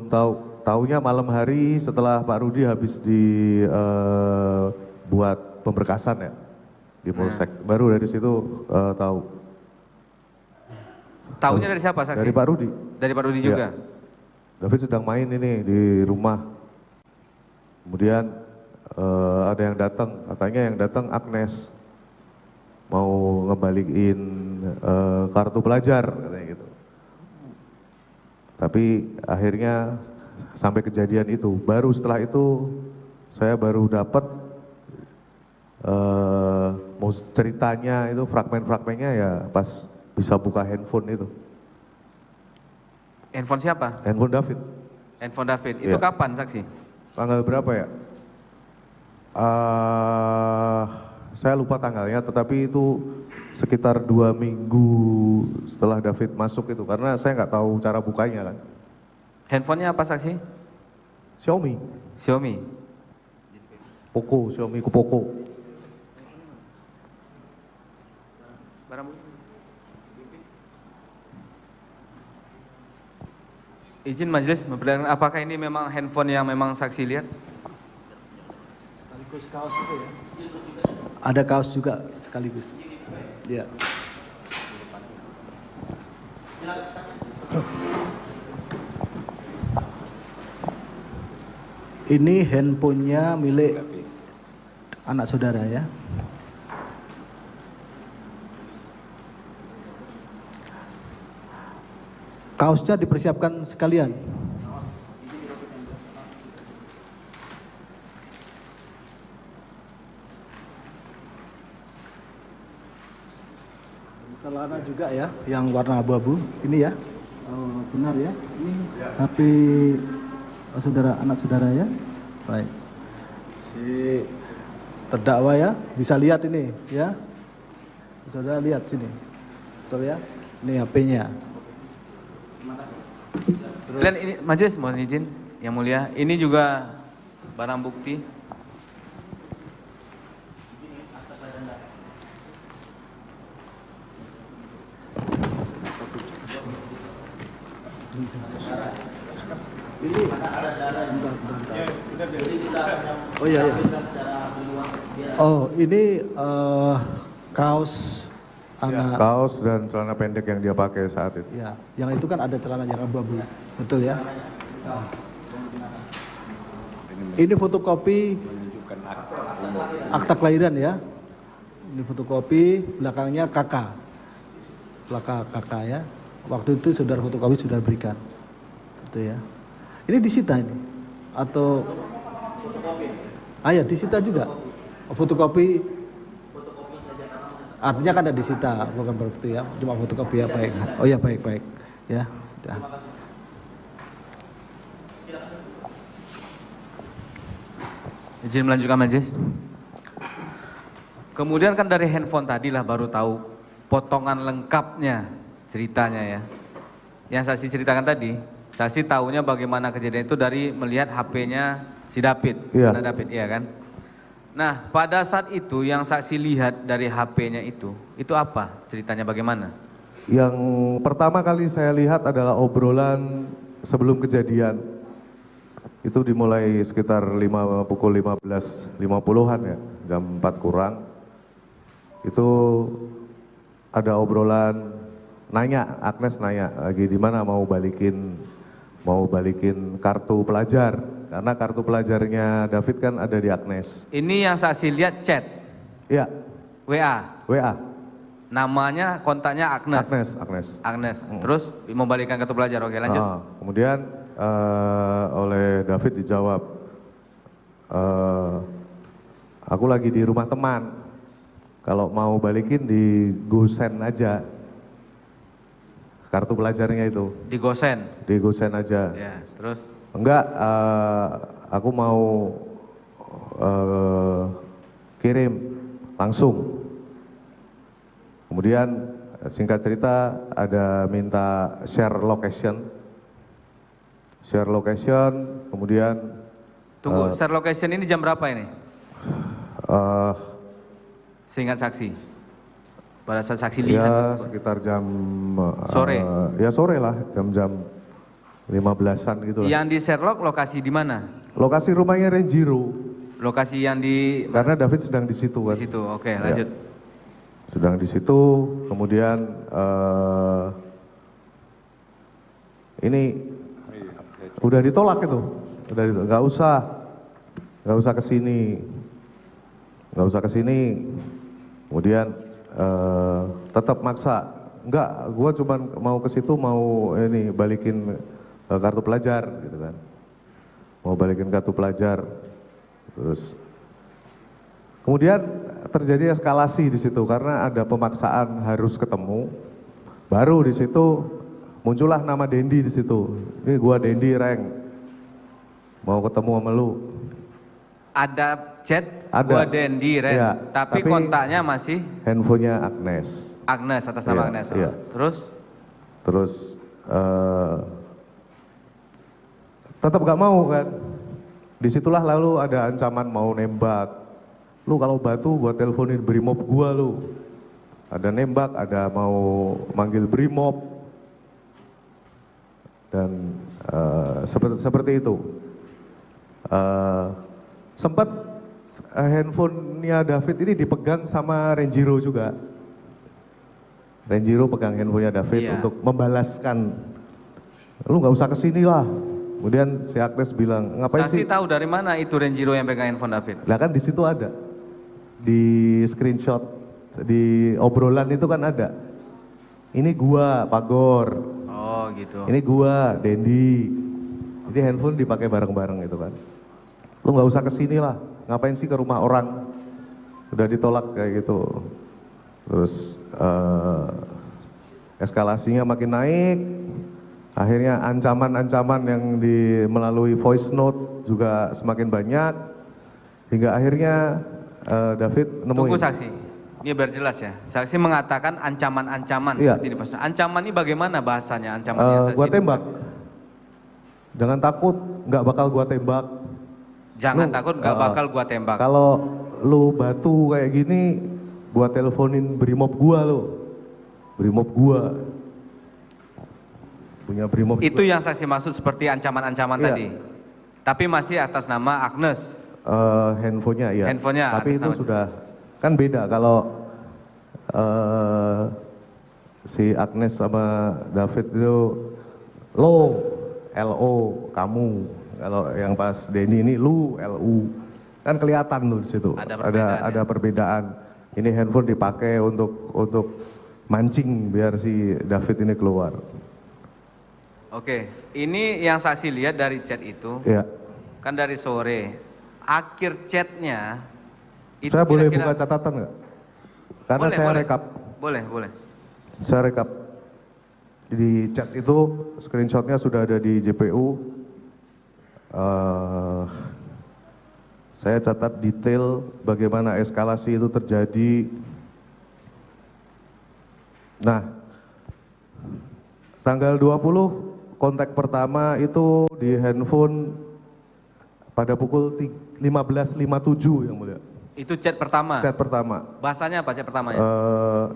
tahu. Taunya malam hari setelah Pak Rudi habis buat pemberkasan ya di Polsek. Baru dari situ tahu. Tahunya dari siapa saksi? Dari Pak Rudi. Dari Pak Rudi juga? David sedang main ini di rumah. Kemudian ada yang datang, katanya yang datang Agnes. Mau ngembaliin kartu pelajar, katanya gitu. Tapi akhirnya sampai kejadian itu, baru setelah itu saya baru dapat mau ceritanya itu fragmen-fragmennya ya pas bisa buka handphone itu. Handphone siapa? Handphone David. Handphone David. Itu kapan saksi? Tanggal berapa ya? Saya lupa tanggalnya, tetapi itu sekitar 2 minggu setelah David masuk itu, karena saya nggak tahu cara bukanya kan. Handphonenya apa saksi? Xiaomi. Xiaomi. Poco, Xiaomi Poco. Izin majelis memperlihatkan apakah ini memang handphone yang memang saksi lihat? Sekaligus kaos itu ya. Ada kaos juga sekaligus. Ya. Ini handphonenya milik anak saudara ya. Kaosnya dipersiapkan sekalian. Celana juga ya, yang warna abu-abu. Ini ya, benar ya. Ini HP saudara, anak saudara ya. Baik. Si terdakwa ya, bisa lihat ini ya. Saudara lihat sini. Betul ya. Ini HP-nya. Dan ini majelis mohon izin yang mulia, ini juga barang bukti. Ini oh iya, iya. Oh ini kaos anak kaos dan celana pendek yang dia pakai saat itu. ya, yang itu kan ada celana yang abu-abu, betul ya? Ini fotokopi akta kelahiran ya. Ini fotokopi, belakangnya kakak, belakang kakak ya. Waktu itu saudara fotokopi sudah berikan, gitu ya. Ini disita ini atau? Ya disita juga. Fotokopi artinya kan ada disita, bukan berarti ya, cuma fotokopi ya, baik. Oh ya, baik ya. Udah. Izin melanjutkan majelis. Kemudian kan dari handphone tadi lah baru tahu potongan lengkapnya ceritanya ya. Yang saksi ceritakan tadi, saksi tahunya bagaimana kejadian itu dari melihat HP-nya si David, Iya. mana David, iya kan? Nah, pada saat itu yang saksi lihat dari HP-nya itu apa? Ceritanya bagaimana? Yang pertama kali saya lihat adalah obrolan sebelum kejadian. Itu dimulai sekitar pukul 15.50-an ya, jam 4 kurang. Itu ada obrolan nanya, Agnes nanya lagi di mana mau balikin kartu pelajar. Karena kartu pelajarnya David kan ada di Agnes. Ini yang saksi lihat chat? Iya. WA. Namanya, kontaknya Agnes? Agnes. Terus membalikan kartu pelajar, oke lanjut. Kemudian oleh David dijawab, aku lagi di rumah teman, kalau mau balikin di GoSend aja, kartu pelajarnya itu. Di GoSend? Di GoSend aja. Ya, terus? Enggak, aku mau kirim langsung. Kemudian singkat cerita ada minta share location, kemudian tunggu, share location ini jam berapa ini? Seingat saksi, pada saat saksi lihat ya sekitar jam sore. Ya sore lah, jam 15-an gitu lah. Yang di Sherlock lokasi di mana? Lokasi rumahnya Renjiro. Lokasi yang di? Karena David sedang di situ kan. Di situ, oke, lanjut. Ya. Sedang di situ, kemudian ini udah ditolak itu, nggak usah kesini, kemudian tetap maksa, enggak, gua cuman mau ke situ mau ini balikin kartu pelajar gitu kan, mau balikin kartu pelajar, terus kemudian terjadi eskalasi di situ karena ada pemaksaan harus ketemu, baru di situ muncullah nama Dendi di situ. Ini gua Dendi Reng, mau ketemu sama lu. Ada chat, ada. gua Dendi Reng, Ya, tapi kontaknya masih? Handphonenya Agnes. Agnes, atas nama Agnes. Iya. Terus tetap gak mau kan. Disitulah lalu ada ancaman mau nembak. Lu kalau batu gua teleponin Brimob gua lu. Ada nembak, ada mau manggil Brimob. Dan seperti itu. Sempat handphonenya David ini dipegang sama Renjiro juga. Renjiro pegang handphonenya David untuk membalaskan. Lu nggak usah kesini lah. Kemudian si Agnes bilang, ngapain sih? Saksi tahu dari mana itu Renjiro yang pegang handphone David? Lah kan di situ ada. Di screenshot, di obrolan itu kan ada. Ini gua, Pagor. Oh gitu. Ini gua, Dendi. Jadi handphone dipakai bareng-bareng itu kan. Lu nggak usah kesini lah. Ngapain sih ke rumah orang? Udah ditolak kayak gitu. Terus eskalasinya makin naik. Akhirnya ancaman-ancaman yang melalui voice note juga semakin banyak. Hingga akhirnya David nemuin. Tunggu saksi, ini biar jelas ya. Saksi mengatakan ancaman-ancaman. Iya. Ancaman ini bagaimana bahasanya? Ancaman gua tembak. Jangan takut, nggak bakal gua tembak. Jangan takut, nggak bakal gua tembak. Kalau lu batu kayak gini, gua teleponin Brimob gua lu. Brimob gua. Punya Brimob. Itu yang saksi maksud seperti ancaman-ancaman tadi. Tapi masih atas nama Agnes. Handphonenya ya. Handphonenya tapi itu nama sudah kan beda kalau si Agnes sama David itu lo, kamu. Kalau yang pas Denny ini lu, LU. Kan kelihatan tuh di situ. Ada perbedaan. Ini handphone dipakai untuk mancing biar si David ini keluar. Oke, ini yang saksi lihat dari chat itu. Iya. Kan dari sore. Akhir chatnya itu Saya boleh kira-kira- buka catatan nggak? Karena Boleh, saya boleh. rekap. Boleh. Saya rekap. Di chat itu screenshotnya sudah ada di JPU. Saya catat detail bagaimana eskalasi itu terjadi. Nah, tanggal 20 kontak pertama itu di handphone pada pukul 15.57 yang mulia. Itu chat pertama. Chat pertama. Bahasanya apa chat pertama ya?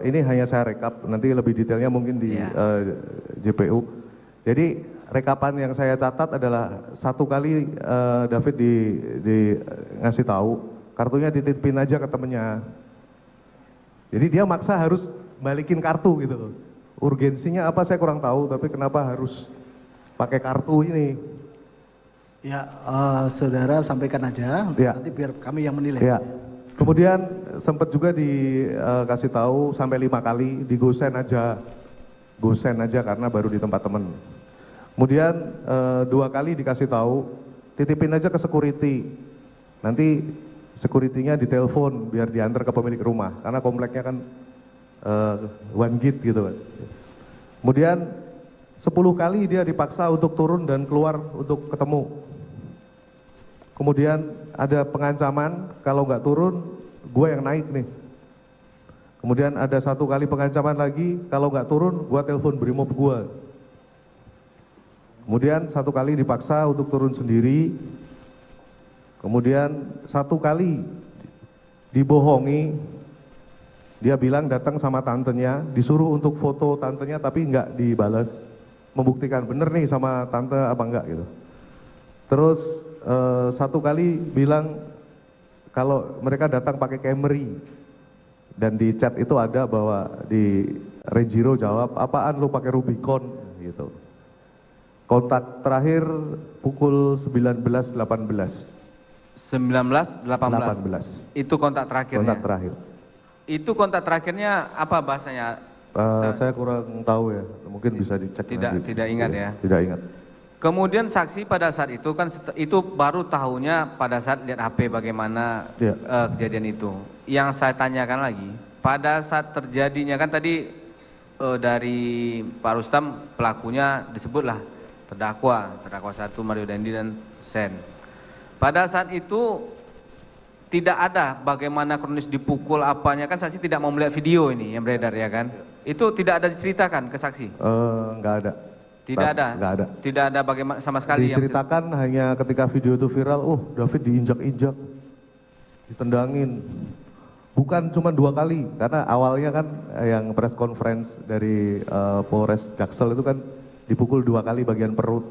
Ini hanya saya rekap, nanti lebih detailnya mungkin di JPU. Jadi rekapan yang saya catat adalah satu kali David di ngasih tahu kartunya dititipin aja ke temennya. Jadi dia maksa harus balikin kartu gitu loh. Urgensinya apa saya kurang tahu, tapi kenapa harus pakai kartu ini? Ya, saudara sampaikan aja, Ya. nanti biar kami yang menilai. Ya. Kemudian sempat juga dikasih tahu sampai 5 kali di gosen aja karena baru di tempat temen. Kemudian 2 kali dikasih tahu titipin aja ke security. Nanti security-nya ditelepon biar diantar ke pemilik rumah karena kompleknya kan one gate gitu kan. Kemudian 10 kali dia dipaksa untuk turun dan keluar untuk ketemu. Kemudian ada pengancaman kalau nggak turun gue yang naik nih. Kemudian ada 1 kali pengancaman lagi kalau nggak turun gue telepon brimob gue. Kemudian 1 kali dipaksa untuk turun sendiri. Kemudian 1 kali dibohongi. Dia bilang datang sama tantenya, disuruh untuk foto tantenya tapi nggak dibalas. Membuktikan bener nih sama tante apa enggak gitu. Terus 1 kali bilang kalau mereka datang pakai Camry. Dan di chat itu ada bahwa di Renjiro jawab, apaan lu pakai Rubicon gitu. Kontak terakhir pukul 19.18. 19.18. Itu kontak terakhirnya. Kontak terakhir. Itu kontak terakhirnya apa bahasanya? Saya kurang tahu ya, mungkin bisa dicek. Tidak ingat ya. Tidak ingat. Kemudian saksi pada saat itu kan itu baru tahunya pada saat lihat HP bagaimana kejadian itu. Yang saya tanyakan lagi, pada saat terjadinya kan tadi dari Pak Rustam pelakunya disebutlah terdakwa 1 Mario Dandi dan Sen. Pada saat itu tidak ada bagaimana kronis dipukul apanya kan saksi tidak mau melihat video ini yang beredar ya kan? Itu tidak ada diceritakan ke saksi? Enggak ada. Tidak ada. Enggak ada. Tidak ada bagaimana sama sekali diceritakan hanya ketika video itu viral, David diinjak-injak, ditendangin. Bukan cuma 2 kali, karena awalnya kan yang press conference dari Polres Jaksel itu kan dipukul 2 kali bagian perut.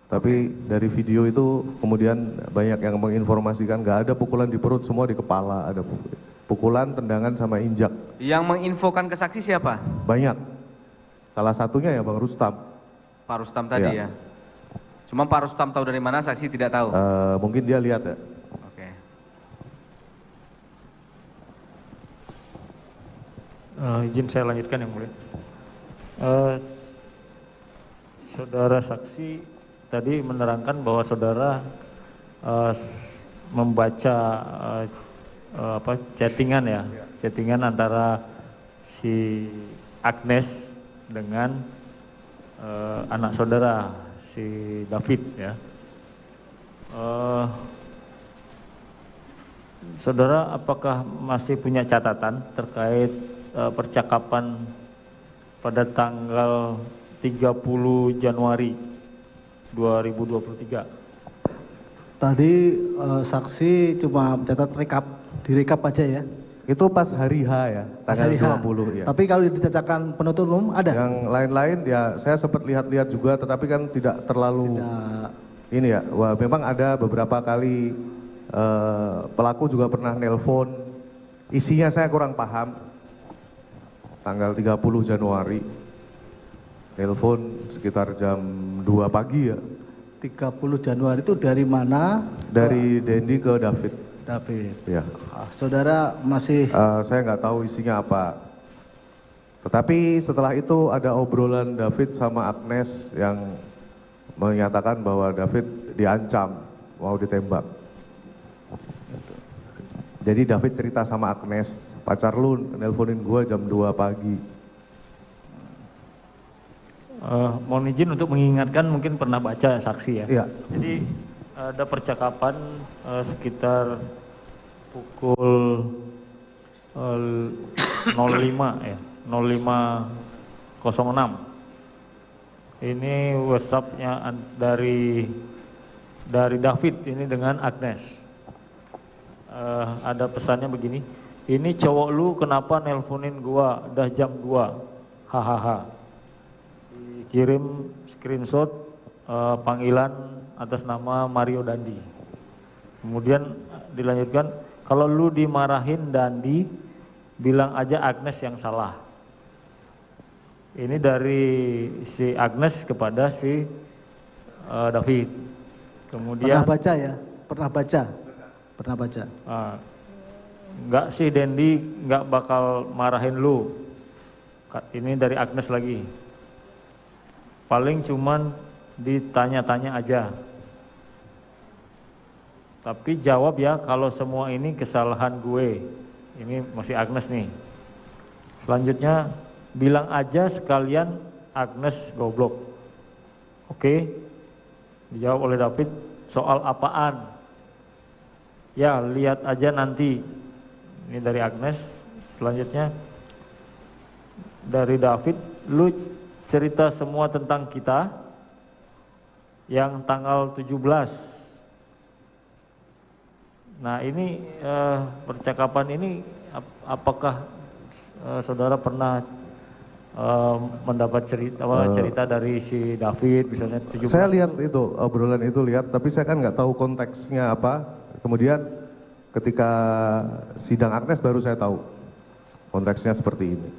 Tapi dari video itu kemudian banyak yang menginformasikan nggak ada pukulan di perut, semua di kepala, ada pukulan, tendangan sama injak. Yang menginfokan ke saksi siapa? Banyak. Salah satunya ya Bang Rustam. Pak Rustam tadi ya. Cuma Pak Rustam tahu dari mana, saksi tidak tahu. Mungkin dia lihat ya. Oke. Izin saya lanjutkan yang mulia. Saudara saksi tadi menerangkan bahwa saudara membaca chattingan ya, chattingan antara si Agnes dengan anak saudara si David ya. Saudara apakah masih punya catatan terkait percakapan pada tanggal 30 Januari 2023? Tadi saksi cuma mencatat direkap aja ya. Itu pas hari H ya, tanggal 20 ya. Tapi kalau dicatatkan penuntut umum ada? Yang lain-lain ya saya sempat lihat-lihat juga, tetapi kan tidak terlalu ini ya. Wah, memang ada beberapa kali pelaku juga pernah nelpon. Isinya saya kurang paham. tanggal 30 Januari, telepon sekitar jam 2 pagi ya. 30 Januari itu dari mana? Dari Dendi ke David. David. Ya. Saudara masih... Saya nggak tahu isinya apa. Tetapi setelah itu ada obrolan David sama Agnes yang menyatakan bahwa David diancam, mau ditembak. Jadi David cerita sama Agnes, pacar lu nelponin gua jam 2 pagi. Mohon izin untuk mengingatkan, mungkin pernah baca saksi ya. Iya. Jadi ada percakapan sekitar pukul 05 ya, 05.06. Ini WhatsApp-nya dari David ini dengan Agnes. Ada pesannya begini, ini cowok lu kenapa nelponin gua udah jam 2, hahaha. Dikirim screenshot panggilan atas nama Mario Dandi. Kemudian dilanjutkan, kalau lu dimarahin Dandi, bilang aja Agnes yang salah. Ini dari si Agnes kepada si David. Kemudian pernah baca ya? Pernah baca? Pernah baca? Enggak sih Dendi, enggak bakal marahin lu. Ini dari Agnes lagi. Paling cuman ditanya-tanya aja. Tapi jawab ya kalau semua ini kesalahan gue. Ini masih Agnes nih. Selanjutnya, bilang aja sekalian Agnes goblok. Oke. Dijawab oleh David, soal apaan? Ya, lihat aja nanti. Ini dari Agnes. Selanjutnya dari David, lu cerita semua tentang kita yang tanggal 17. Nah, ini percakapan ini apakah saudara pernah mendapat cerita dari si David misalnya 17? Saya lihat itu, obrolan itu lihat, tapi saya kan nggak tahu konteksnya apa. Kemudian ketika sidang Agnes baru saya tahu konteksnya seperti ini.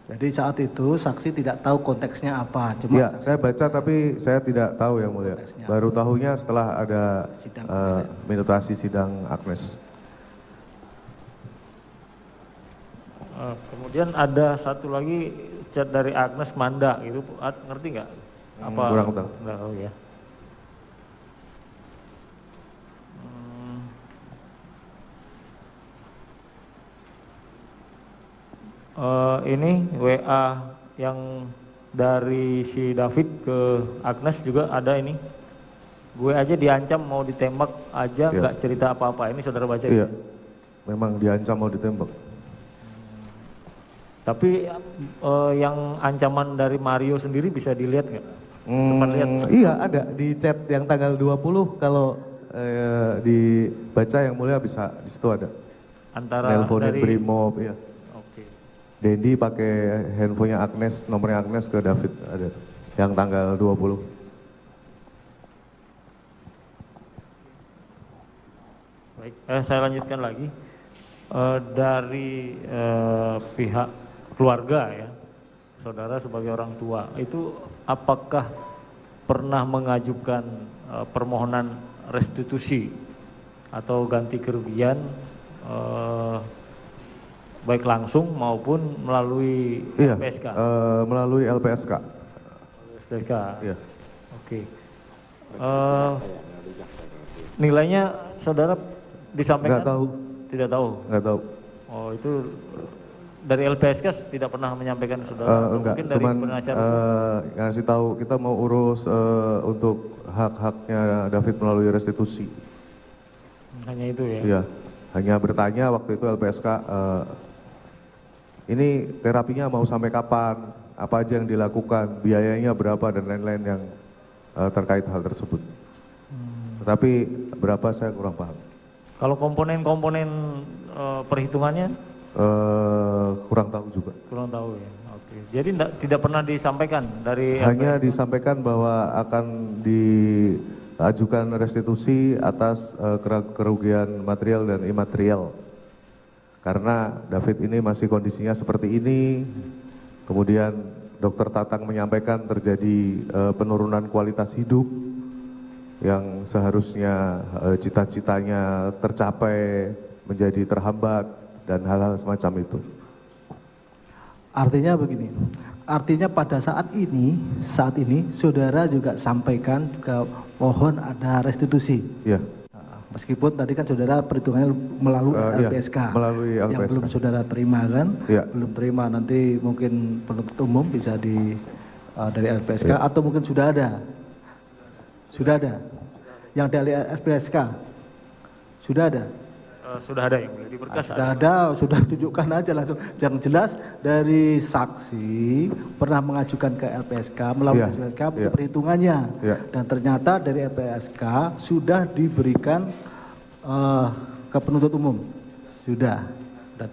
Jadi saat itu saksi tidak tahu konteksnya apa, cuma ya, saya baca tapi saya tidak tahu yang mulia. Baru tahunya setelah ada minutasi sidang Agnes. Kemudian ada satu lagi chat dari Agnes Manda, itu ngerti nggak? Apa? Kurang tahu. Nggak tahu ya. Ini WA yang dari si David ke Agnes juga ada ini. Gue aja diancam mau ditembak aja, nggak cerita apa-apa. Ini saudara baca? Iya, memang diancam mau ditembak. Tapi yang ancaman dari Mario sendiri bisa dilihat nggak? Sempat lihat? Iya, ada di chat yang tanggal 20 kalau dibaca yang mulia bisa di situ ada. Antara nelponin dari Brimob, iya. Dendi pakai handphonenya Agnes, nomornya Agnes ke David ada yang tanggal 20. Baik, saya lanjutkan lagi. Dari pihak keluarga ya, saudara sebagai orang tua, itu apakah pernah mengajukan permohonan restitusi atau ganti kerugian baik langsung maupun melalui LPSK? Melalui LPSK. LPSK. Iya. Oke. Nilainya saudara disampaikan? Nggak tahu. Tidak tahu. Nggak tahu. Oh, itu dari LPSK tidak pernah menyampaikan saudara? Enggak, mungkin dari cuman penasihat ngasih tahu kita mau urus untuk hak-haknya David melalui restitusi. Hanya itu ya? Iya, hanya bertanya waktu itu LPSK, ini terapinya mau sampai kapan, apa aja yang dilakukan, biayanya berapa dan lain-lain yang terkait hal tersebut. Tetapi berapa saya kurang paham. Kalau komponen-komponen perhitungannya? Kurang tahu juga. Kurang tahu ya. Oke. Jadi tidak pernah disampaikan dari hanya LPSK? disampaikan bahwa akan diajukan restitusi atas kerugian material dan imaterial karena David ini masih kondisinya seperti ini, kemudian Dokter Tatang menyampaikan terjadi penurunan kualitas hidup yang seharusnya cita-citanya tercapai menjadi terhambat dan hal-hal semacam itu. Artinya begini, artinya pada saat ini saudara juga sampaikan ke mohon ada restitusi. Iya. Meskipun tadi kan saudara perhitungannya melalui LPSK, melalui LPSK. yang belum saudara terima kan, Iya. belum terima, nanti mungkin penuntut umum bisa dari LPSK atau mungkin sudah ada yang dari LPSK sudah ada. Sudah ada yang mulia di berkas. Sudah ada, sudah tunjukkan aja langsung. Yang jelas dari saksi pernah mengajukan ke LPSK melalui LPSK perhitungannya, dan ternyata dari LPSK sudah diberikan ke penuntut umum, sudah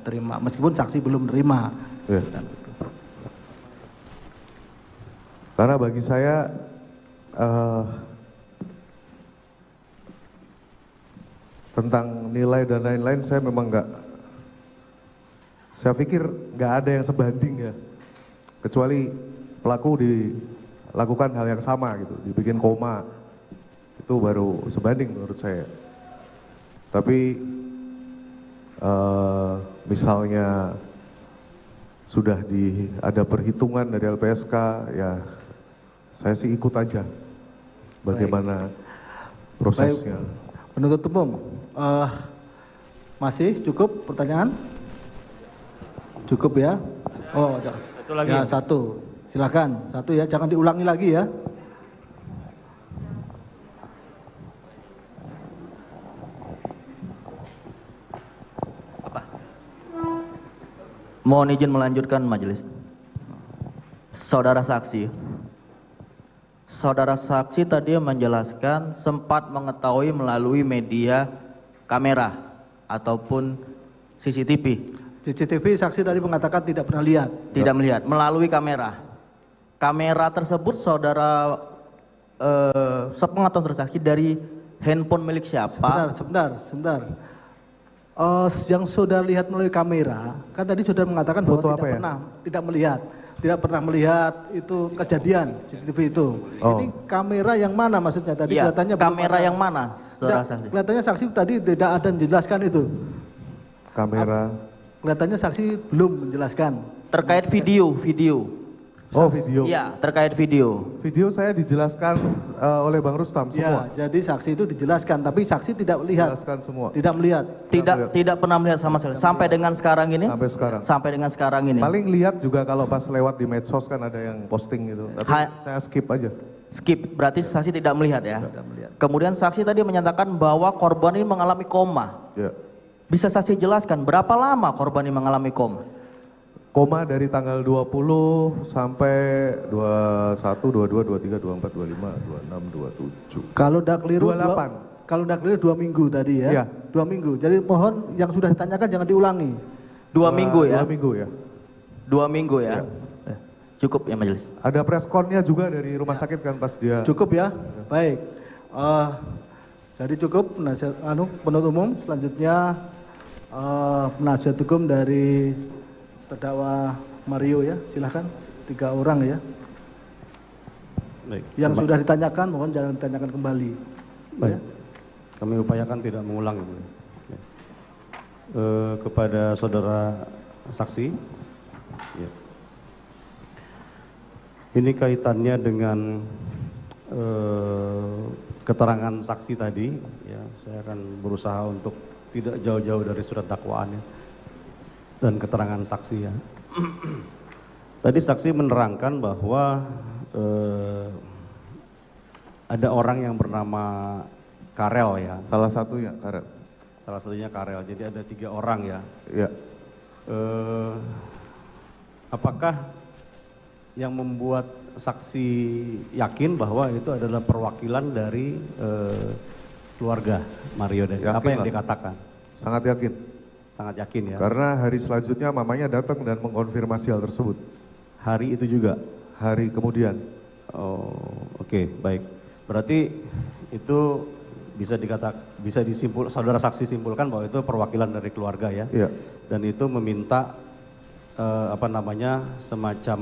terima, meskipun saksi belum terima. Karena bagi saya tentang nilai dan lain-lain saya memang saya pikir nggak ada yang sebanding ya, kecuali pelaku dilakukan hal yang sama gitu, dibikin koma, itu baru sebanding menurut saya. Tapi misalnya sudah ada perhitungan dari LPSK, ya saya sih ikut aja bagaimana prosesnya. Penuntut umum, masih cukup pertanyaan? Cukup ya? Oh, satu lagi. Ya, satu. Silakan, satu ya, jangan diulangi lagi ya. Mohon izin melanjutkan majelis. Saudara saksi tadi menjelaskan sempat mengetahui melalui media kamera ataupun CCTV. CCTV saksi tadi mengatakan tidak pernah lihat. Tidak melihat, melalui kamera. Kamera tersebut saudara sepengetahuan saksi dari handphone milik siapa? Sebentar. Yang saudara lihat melalui kamera, kan tadi saudara mengatakan bahwa tidak pernah melihat itu kejadian CCTV itu. Ini kamera yang mana maksudnya tadi? Ya, kelihatannya kamera yang mana, saudara saksi? Kelihatannya saksi tadi tidak ada menjelaskan itu. Kamera. Kelihatannya saksi belum menjelaskan. Terkait video. Oh, video. Iya, terkait video. Video saya dijelaskan oleh Bang Rustam semua. Ya, jadi saksi itu dijelaskan, tapi saksi tidak melihat. Dijelaskan semua. Tidak melihat. Tidak pernah melihat sama sekali. Sampai dengan sekarang ini? Sampai dengan sekarang. ini. Paling lihat juga kalau pas lewat di medsos kan ada yang posting gitu. Tapi saya skip aja. Skip, berarti saksi tidak melihat ya? Tidak melihat. Kemudian saksi tadi menyatakan bahwa korban ini mengalami koma. Ya. Bisa saksi jelaskan berapa lama korban ini mengalami koma? Koma dari tanggal 20 sampai 21, 22, 23, 24, 25, 26, 27. Kalau tidak keliru 28. Kalau tidak keliru 2 minggu tadi ya. Iya. 2 minggu. Jadi mohon yang sudah ditanyakan jangan diulangi. 2 minggu ya? 2 minggu ya. 2 minggu ya. Cukup ya majelis. Ada preskonnya juga dari rumah sakit kan pas dia. Cukup ya. Baik. Jadi cukup penuntut umum. Selanjutnya penasihat hukum dari terdakwa Mario ya, silahkan 3 orang ya. Baik. Yang sudah ditanyakan mohon jangan ditanyakan kembali. Baik. Ya. Kami upayakan tidak mengulang itu. Kepada saudara saksi, ya. Ini kaitannya dengan keterangan saksi tadi. Ya, saya akan berusaha untuk tidak jauh-jauh dari surat dakwaannya dan keterangan saksi ya. Tadi saksi menerangkan bahwa ada orang yang bernama Karel ya. Salah satunya Karel. Salah satunya Karel. Jadi ada 3 orang ya. Iya. Apakah yang membuat saksi yakin bahwa itu adalah perwakilan dari keluarga Mario dan apa yang dikatakan? Sangat yakin. Sangat yakin ya. Karena hari selanjutnya mamanya datang dan mengkonfirmasi hal tersebut. Hari itu juga? Hari kemudian. Oh, oke, baik. Berarti itu bisa saudara saksi simpulkan bahwa itu perwakilan dari keluarga ya. Iya. Dan itu meminta semacam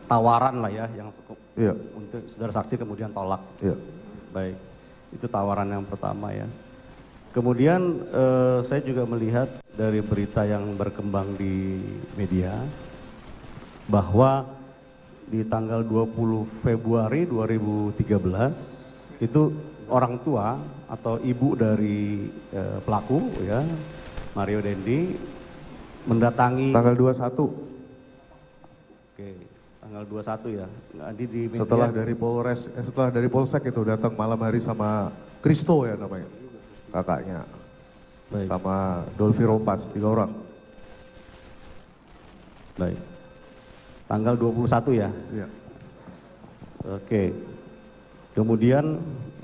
tawaran lah ya yang Iya. untuk saudara saksi kemudian tolak. Iya. Baik, itu tawaran yang pertama ya. Kemudian saya juga melihat dari berita yang berkembang di media bahwa di tanggal 20 Februari 2013 itu orang tua atau ibu dari pelaku ya Mario Dendi mendatangi Tanggal 21. Oke, tanggal 21 ya. Nanti di media, Setelah dari Polsek itu datang malam hari sama Kristo ya namanya. Kakaknya. Baik. Sama Dolfi Rompas, 3 orang. Baik. Tanggal 21 ya. Iya. Oke. Kemudian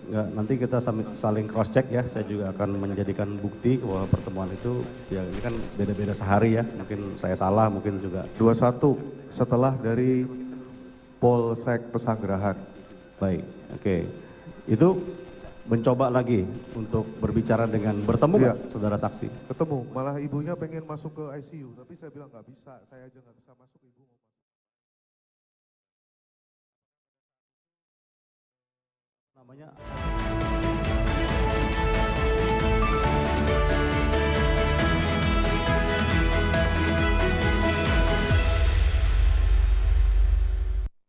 nanti kita saling cross check ya. Saya juga akan menjadikan bukti bahwa pertemuan itu ya ini kan beda-beda sehari ya. Mungkin saya salah, mungkin juga 21 setelah dari Polsek Pesanggerahan. baik. Oke. Itu mencoba lagi untuk berbicara dengan bertemu Iya. nggak, saudara saksi? Ketemu, malah ibunya pengen masuk ke ICU, tapi saya bilang nggak bisa, saya aja nggak bisa masuk, ibu mau masuk. Namanya